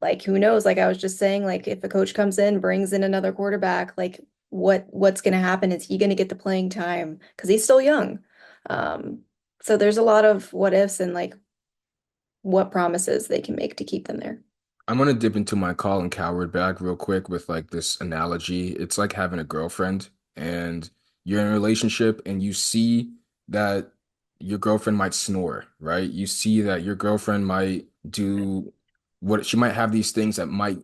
Speaker 4: like who knows? Like I was just saying, like if a coach comes in, brings in another quarterback, like what's going to happen? Is he going to get the playing time? Because he's still young. Um, so there's a lot of what ifs and like what promises they can make to keep them there.
Speaker 3: I'm gonna dip into my Colin Coward bag real quick with like this analogy. It's like having a girlfriend and you're in a relationship and you see that your girlfriend might snore, right? You see that your girlfriend might do what she might have these things that might,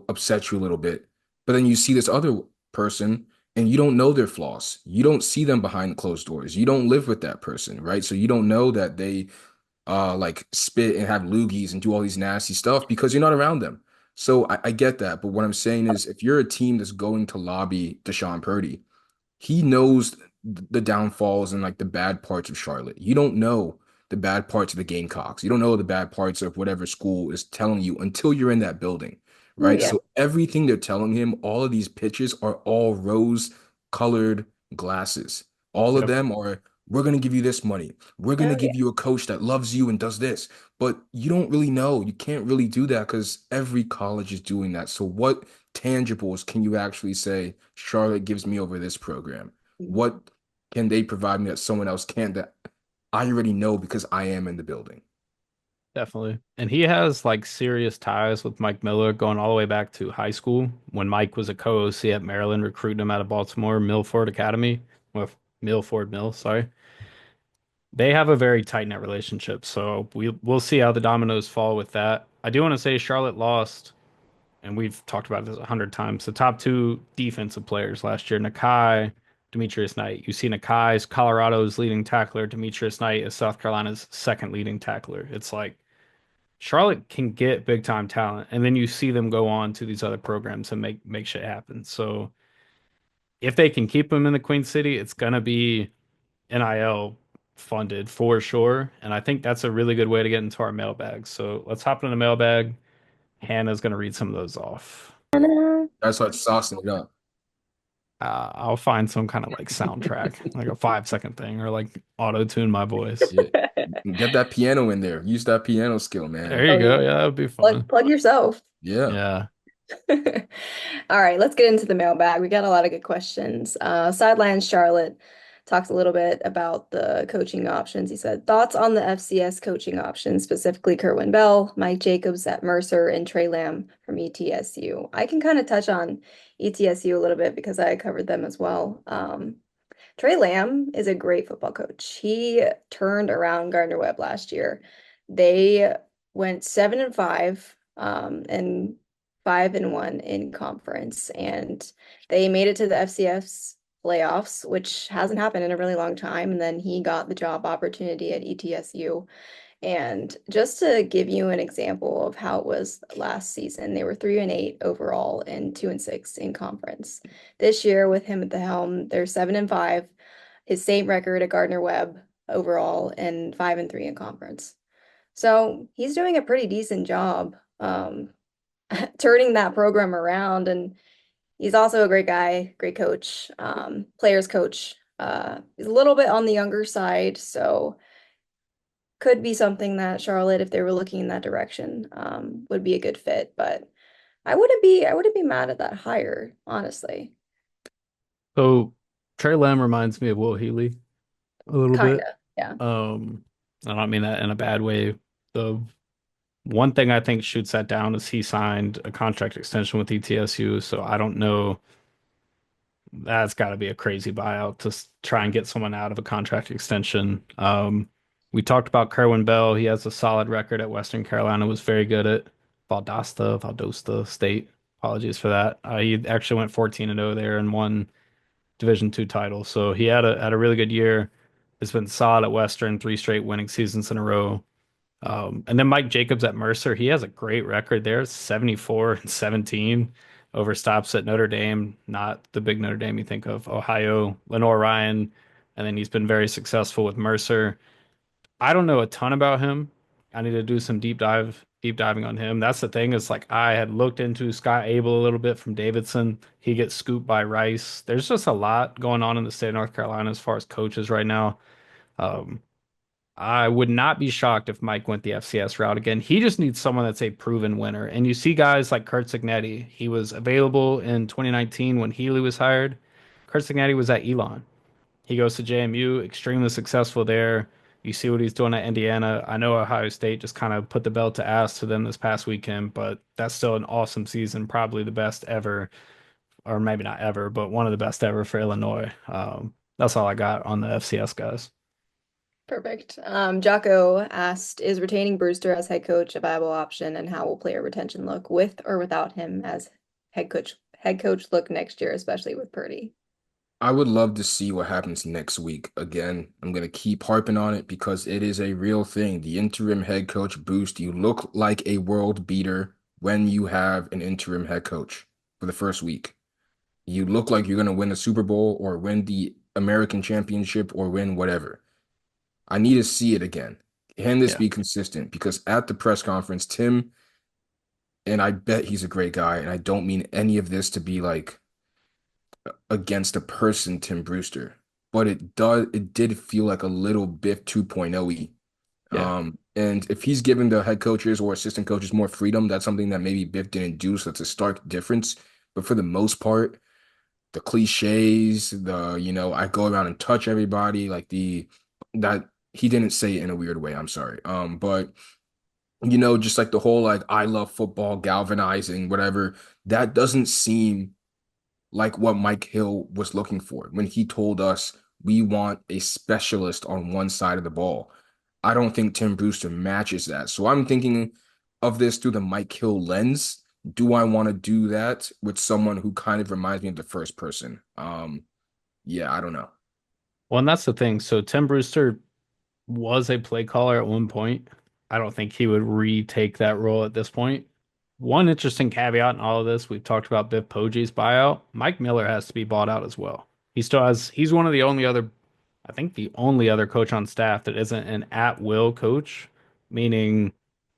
Speaker 3: upset you a little bit. But then you see this other person and you don't know their flaws. You don't see them behind closed doors. You don't live with that person, right? So you don't know that they like spit and have loogies and do all these nasty stuff because you're not around them. So I get that. But what I'm saying is if you're a team that's going to lobby DeShawn Purdie, he knows the downfalls and like the bad parts of Charlotte. You don't know the bad parts of the Gamecocks. You don't know the bad parts of whatever school is telling you until you're in that building,
Speaker 4: Oh
Speaker 3: right?
Speaker 4: yeah.
Speaker 3: So everything they're telling him, all of these pitches are all rose-colored glasses. All of
Speaker 2: Yep.
Speaker 3: them are, we're going to give you this money. We're going to
Speaker 4: Oh yeah.
Speaker 3: give you a coach that loves you and does this. But you don't really know. You can't really do that because every college is doing that. So what tangibles can you actually say Charlotte gives me over this program? What can they provide me that someone else can't that I already know because I am in the building?
Speaker 2: Definitely. And he has like serious ties with Mike Miller going all the way back to high school when Mike was a co-OC at Maryland, recruiting him out of Baltimore, Milford Academy, with Milford Mill, sorry. They have a very tight-knit relationship, so we'll see how the dominoes fall with that. I do want to say Charlotte lost, and we've talked about this 100 times, the top two defensive players last year, Nakai, Demetrius Knight. You see Nakai's Colorado's leading tackler, Demetrius Knight is South Carolina's second leading tackler. It's like Charlotte can get big time talent, and then you see them go on to these other programs and make shit happen. So if they can keep them in the Queen City, it's gonna be NIL funded for sure. And I think that's a really good way to get into our mailbag. So let's hop into the mailbag. Hannah's gonna read some of those off.
Speaker 3: That's like saucing it up.
Speaker 2: I'll find some kind of like soundtrack, like a 5 second thing, or like auto tune my voice.
Speaker 3: Yeah. Get that piano in there. Use that piano skill, man.
Speaker 2: There you
Speaker 4: Oh
Speaker 2: go.
Speaker 4: yeah.
Speaker 2: Yeah, that would be
Speaker 4: Plug
Speaker 2: fun.
Speaker 4: plug yourself.
Speaker 3: Yeah.
Speaker 2: Yeah.
Speaker 4: All right, let's get into the mailbag. We got a lot of good questions. Sidelines Charlotte talked a little bit about the coaching options. He said, thoughts on the FCS coaching options, specifically Kerwin Bell, Mike Jacobs at Mercer, and Trey Lamb from ETSU. I can kind of touch on ETSU a little bit because I covered them as well. Trey Lamb is a great football coach. He turned around Gardner Webb last year. They went 7-5, and 5-1 in conference, and they made it to the FCS playoffs, which hasn't happened in a really long time. And then he got the job opportunity at ETSU. And just to give you an example of how it was last season, they were 3-8 overall and 2-6 in conference. This year, with him at the helm, they're 7-5, his same record at Gardner Webb overall, and 5-3 in conference. So he's doing a pretty decent job turning that program around. And he's also a great guy, great coach, players coach. He's a little bit on the younger side, so could be something that Charlotte, if they were looking in that direction, would be a good fit. But I wouldn't be mad at that hire, honestly.
Speaker 2: So Trey Lamb reminds me of Will Healy a little bit.
Speaker 4: Kinda, yeah.
Speaker 2: I don't mean that in a bad way. The one thing I think shoots that down is he signed a contract extension with ETSU, so I don't know. That's got to be a crazy buyout to try and get someone out of a contract extension. We talked about Kerwin Bell. He has a solid record at Western Carolina, was very good at Valdosta State. Apologies for that. He actually went 14-0 there and won Division two title. So he had a really good year. Has been solid at Western, three straight winning seasons in a row. And then Mike Jacobs at Mercer, he has a great record there, 74-17 over stops at Notre Dame, not the big Notre Dame you think of, Ohio, Lenore Ryan, and then he's been very successful with Mercer. I don't know a ton about him. I need to do some deep diving on him. That's the thing is like I had looked into Scott Abel a little bit from Davidson. He gets scooped by Rice. There's just a lot going on in the state of North Carolina as far as coaches right now. Um, I would not be shocked if Mike went the FCS route again. He just needs someone that's a proven winner. And you see guys like Kurt Signetti. He was available in 2019 when Healy was hired. Kurt Signetti was at Elon. He goes to JMU, extremely successful there. You see what he's doing at Indiana. I know Ohio State just kind of put the belt to ass to them this past weekend, but that's still an awesome season, probably the best ever, or maybe not ever, but one of the best ever for Illinois. That's all I got on the FCS guys.
Speaker 4: Perfect. Jocko asked, is retaining Brewster as head coach a viable option, and how will player retention look with or without him as head coach? Head coach look next year, especially with Purdy.
Speaker 3: I would love to see what happens next week. Again, I'm going to keep harping on it because it is a real thing. The interim head coach boost, you look like a world beater when you have an interim head coach for the first week. You look like you're going to win the Super Bowl or win the American Championship or win whatever. I need to see it again. Can this
Speaker 2: Yeah.
Speaker 3: be consistent? Because at the press conference, Tim, and I bet he's a great guy, and I don't mean any of this to be like against a person, Tim Brewster, but it did feel like a little Biff 2.0-y.
Speaker 2: Yeah.
Speaker 3: And if he's given the head coaches or assistant coaches more freedom, that's something that maybe Biff didn't do, so it's a stark difference. But for the most part, the cliches, I go around and touch everybody, like that he didn't say it in a weird way, I'm sorry. But just like the whole like I love football, galvanizing, whatever, that doesn't seem like what Mike Hill was looking for when he told us we want a specialist on one side of the ball. I don't think Tim Brewster matches that. So I'm thinking of this through the Mike Hill lens. Do I want to do that with someone who kind of reminds me of the first person? Yeah, I don't know.
Speaker 2: Well, and that's the thing. So Tim Brewster was a play caller at one point. I don't think he would retake that role at this point. One interesting caveat in all of this, we've talked about Biff Poggi's buyout. Mike Miller has to be bought out as well. He's one of the only other, I think the only other coach on staff that isn't an at-will coach, meaning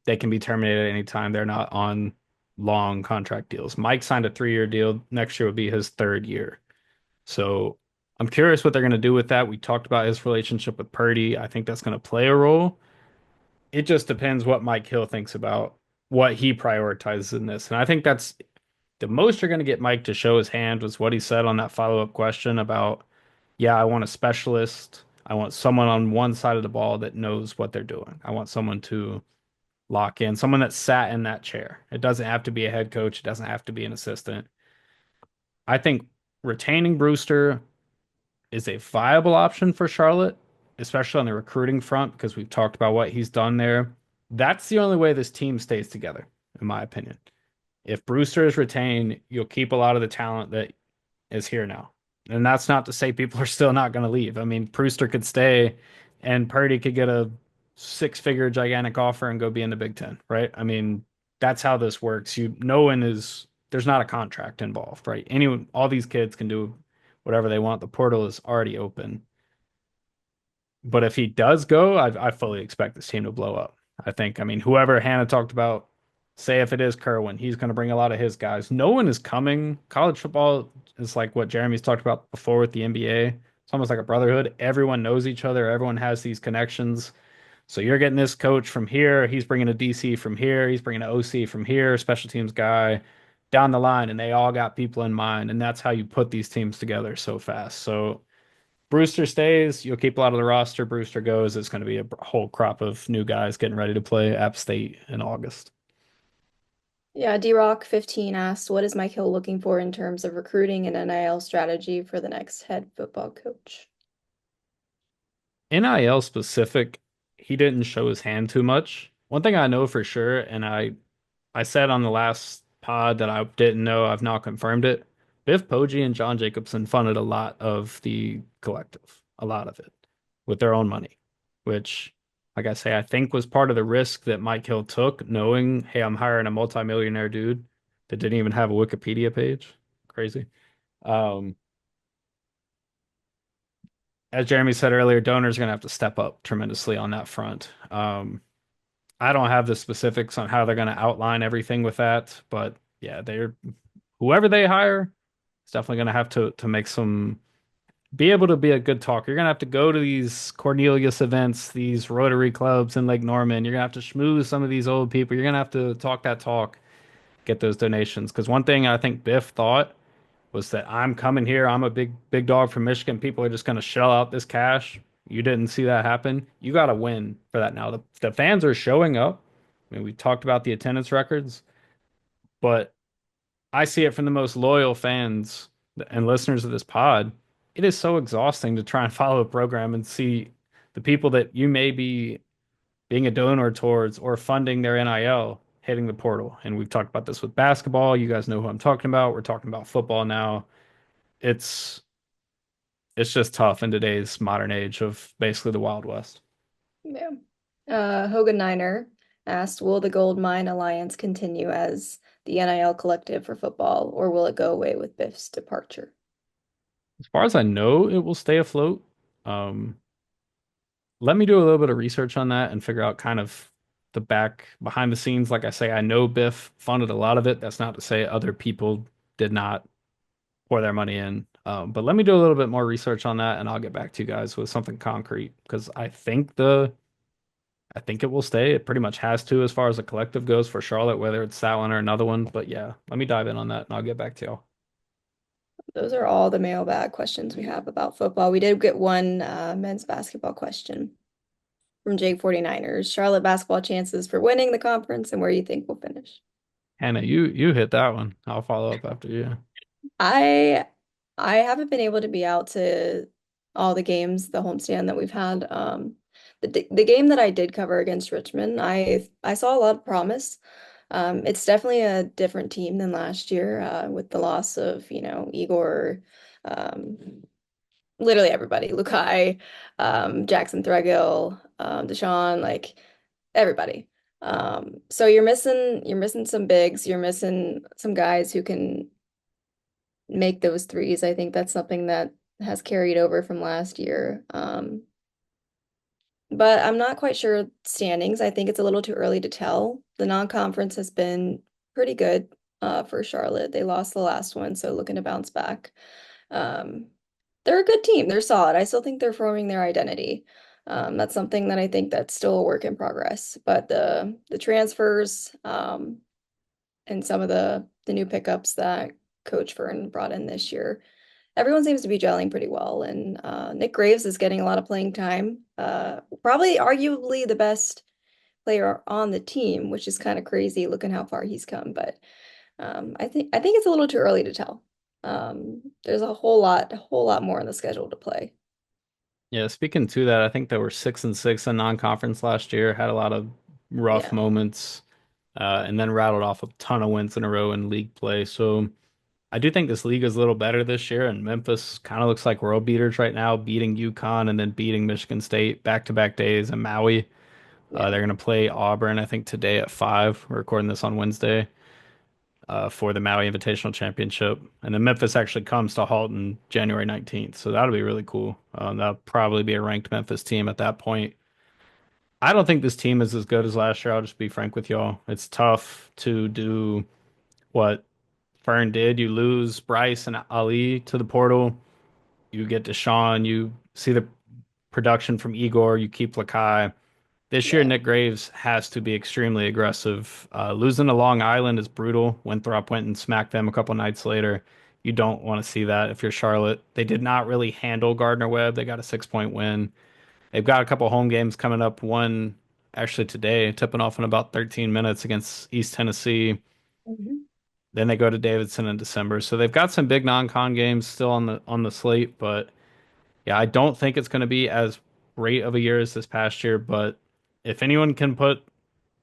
Speaker 2: they can be terminated at any time. They're not on long contract deals. Mike signed a 3-year deal. Next year would be his third year. So I'm curious what they're going to do with that. We talked about his relationship with Purdy. I think that's going to play a role. It just depends what Mike Hill thinks about what he prioritizes in this. And I think that's the most you're going to get Mike to show his hand was what he said on that follow-up question about, yeah, I want a specialist. I want someone on one side of the ball that knows what they're doing. I want someone to lock in, someone that sat in that chair. It doesn't have to be a head coach. It doesn't have to be an assistant. I think retaining Brewster is a viable option for Charlotte, especially on the recruiting front, because we've talked about what he's done there. That's the only way this team stays together, in my opinion. If Brewster is retained, you'll keep a lot of the talent that is here now. And that's not to say people are still not going to leave. I mean, Brewster could stay and Purdy could get a 6-figure gigantic offer and go be in the Big Ten, right? I mean, that's how this works. There's not a contract involved, right? All these kids can do whatever they want. The portal is already open. But if he does go, I fully expect this team to blow up. I mean, whoever Hannah talked about, say if it is Kerwin, he's going to bring a lot of his guys. No one is coming. College football is like what Jeremy's talked about before with the NBA. It's almost like a brotherhood. Everyone knows each other. Everyone has these connections. So you're getting this coach from here. He's bringing a DC from here. He's bringing an OC from here, special teams guy down the line. And they all got people in mind. And that's how you put these teams together so fast. So Brewster stays, you'll keep a lot of the roster. Brewster goes, it's going to be a whole crop of new guys getting ready to play App State in August.
Speaker 4: Yeah, D-Rock 15 asked, what is Mike Hill looking for in terms of recruiting and NIL strategy for the next head football coach?
Speaker 2: NIL specific, he didn't show his hand too much. One thing I know for sure, and I said on the last pod that I didn't know, I've now confirmed it. Biff Poggi and John Jacobson funded a lot of the collective, a lot of it, with their own money, which, like I say, I think was part of the risk that Mike Hill took, knowing, hey, I'm hiring a multimillionaire dude that didn't even have a Wikipedia page. Crazy. Um, as Jeremy said earlier, donors are going to have to step up tremendously on that front. I don't have the specifics on how they're going to outline everything with that, but yeah, whoever they hire is definitely going to have to make some be able to be a good talker. You're gonna have to go to these Cornelius events, these Rotary clubs in Lake Norman. You're gonna have to schmooze some of these old people. You're gonna have to talk that talk, get those donations. Because one thing I think Biff thought was that I'm coming here, I'm a big dog from Michigan. People are just gonna shell out this cash. You didn't see that happen. You got to win for that now. The fans are showing up. I mean, we talked about the attendance records, but I see it from the most loyal fans and listeners of this pod. It is so exhausting to try and follow a program and see the people that you may be being a donor towards or funding their NIL hitting the portal. And we've talked about this with basketball. You guys know who I'm talking about. We're talking about football now. It's it's just tough in today's modern age of basically the Wild West.
Speaker 4: Yeah. Hogan Niner asked, will the Gold Mine Alliance continue as the NIL collective for football, or will it go away with Biff's departure?
Speaker 2: As far as I know, it will stay afloat. Um, Let me do a little bit of research on that and figure out kind of the back behind the scenes. Like I say, I know Biff funded a lot of it. That's not to say other people did not pour their money in. But let me do a little bit more research on that, and I'll get back to you guys with something concrete because I think it will stay. It pretty much has to as far as the collective goes for Charlotte, whether it's that one or another one. But yeah, let me dive in on that, and I'll get back to y'all.
Speaker 4: Those are all the mailbag questions we have about football. We did get one men's basketball question from Jake 49ers. Charlotte basketball chances for winning the conference and where you think we'll finish.
Speaker 2: Hannah, you hit that one. I'll follow up after you.
Speaker 4: I I haven't been able to be out to all the games, the homestand that we've had. The game that I did cover against Richmond, I saw a lot of promise. It's definitely a different team than last year, with the loss of, Igor, um, literally everybody, Lukai, Jackson Thregill, DeShawn, like everybody. So you're missing some bigs, you're missing some guys who can make those threes. I think that's something that has carried over from last year. But I'm not quite sure standings. I think it's a little too early to tell. The non-conference has been pretty good for Charlotte. They lost the last one, so looking to bounce back. Um, they're a good team. They're solid. I still think they're forming their identity. That's something that I think that's still a work in progress. But the transfers and some of the new pickups that Coach Fern brought in this year, everyone seems to be gelling pretty well. And Nick Graves is getting a lot of playing time. Probably arguably the best player on the team, which is kind of crazy looking how far he's come. But I think it's a little too early to tell. There's a whole lot more on the schedule to play.
Speaker 2: Yeah, speaking to that, I think they were 6-6 in non-conference last year, had a lot of rough
Speaker 4: Yeah.
Speaker 2: moments, and then rattled off a ton of wins in a row in league play. So I do think this league is a little better this year, and Memphis kind of looks like world beaters right now, beating UConn and then beating Michigan State back-to-back days in Maui.
Speaker 4: Yeah.
Speaker 2: They're going to play Auburn, I think, today at 5. We're recording this on Wednesday for the Maui Invitational Championship. And then Memphis actually comes to Halton January 19th. So that'll be really cool. That'll probably be a ranked Memphis team at that point. I don't think this team is as good as last year. I'll just be frank with y'all. It's tough to do what Fern did. You lose Bryce and Ali to the portal. You get DeShawn. You see the production from Igor. You keep Lakai. This year,
Speaker 4: Yeah.
Speaker 2: Nick Graves has to be extremely aggressive. Losing to Long Island is brutal. Winthrop went and smacked them a couple nights later. You don't want to see that if you're Charlotte. They did not really handle Gardner Webb. They got a 6-point win. They've got a couple home games coming up. One actually today, tipping off in about 13 minutes against East Tennessee.
Speaker 4: Mhm.
Speaker 2: Then they go to Davidson in December. So they've got some big non-con games still on the slate, but yeah, I don't think it's going to be as great of a year as this past year, but if anyone can put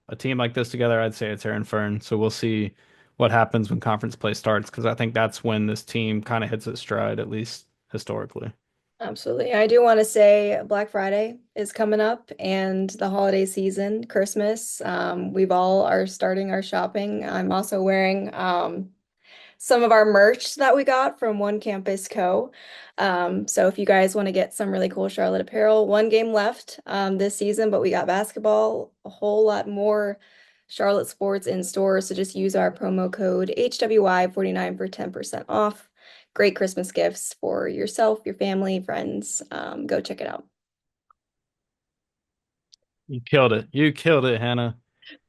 Speaker 2: a team like this together, I'd say it's Aaron Fern. So we'll see what happens when conference play starts because I think that's when this team kind of hits its stride, at least historically.
Speaker 4: Absolutely. I do want to say Black Friday is coming up and the holiday season, Christmas. We've all are starting our shopping. I'm also wearing some of our merch that we got from One Campus Co. So if you guys want to get some really cool Charlotte apparel, one game left this season, but we got basketball, a whole lot more Charlotte sports in store. So just use our promo code HWY49 for 10% off. great Christmas gifts for yourself, your family, friends. Go check it out.
Speaker 2: You killed it. You killed it, Hannah.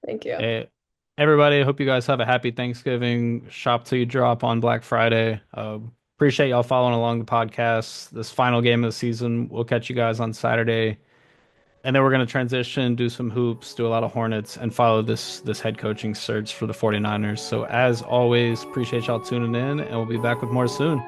Speaker 4: Thank you.
Speaker 2: Hey, everybody, hope you guys have a happy Thanksgiving. Shop till you drop on Black Friday. Appreciate y'all following along the podcast. This final game of the season. We'll catch you guys on Saturday. And then we're going to transition, do some hoops, do a lot of Hornets, and follow this head coaching search for the 49ers. So as always, appreciate y'all tuning in, and we'll be back with more soon.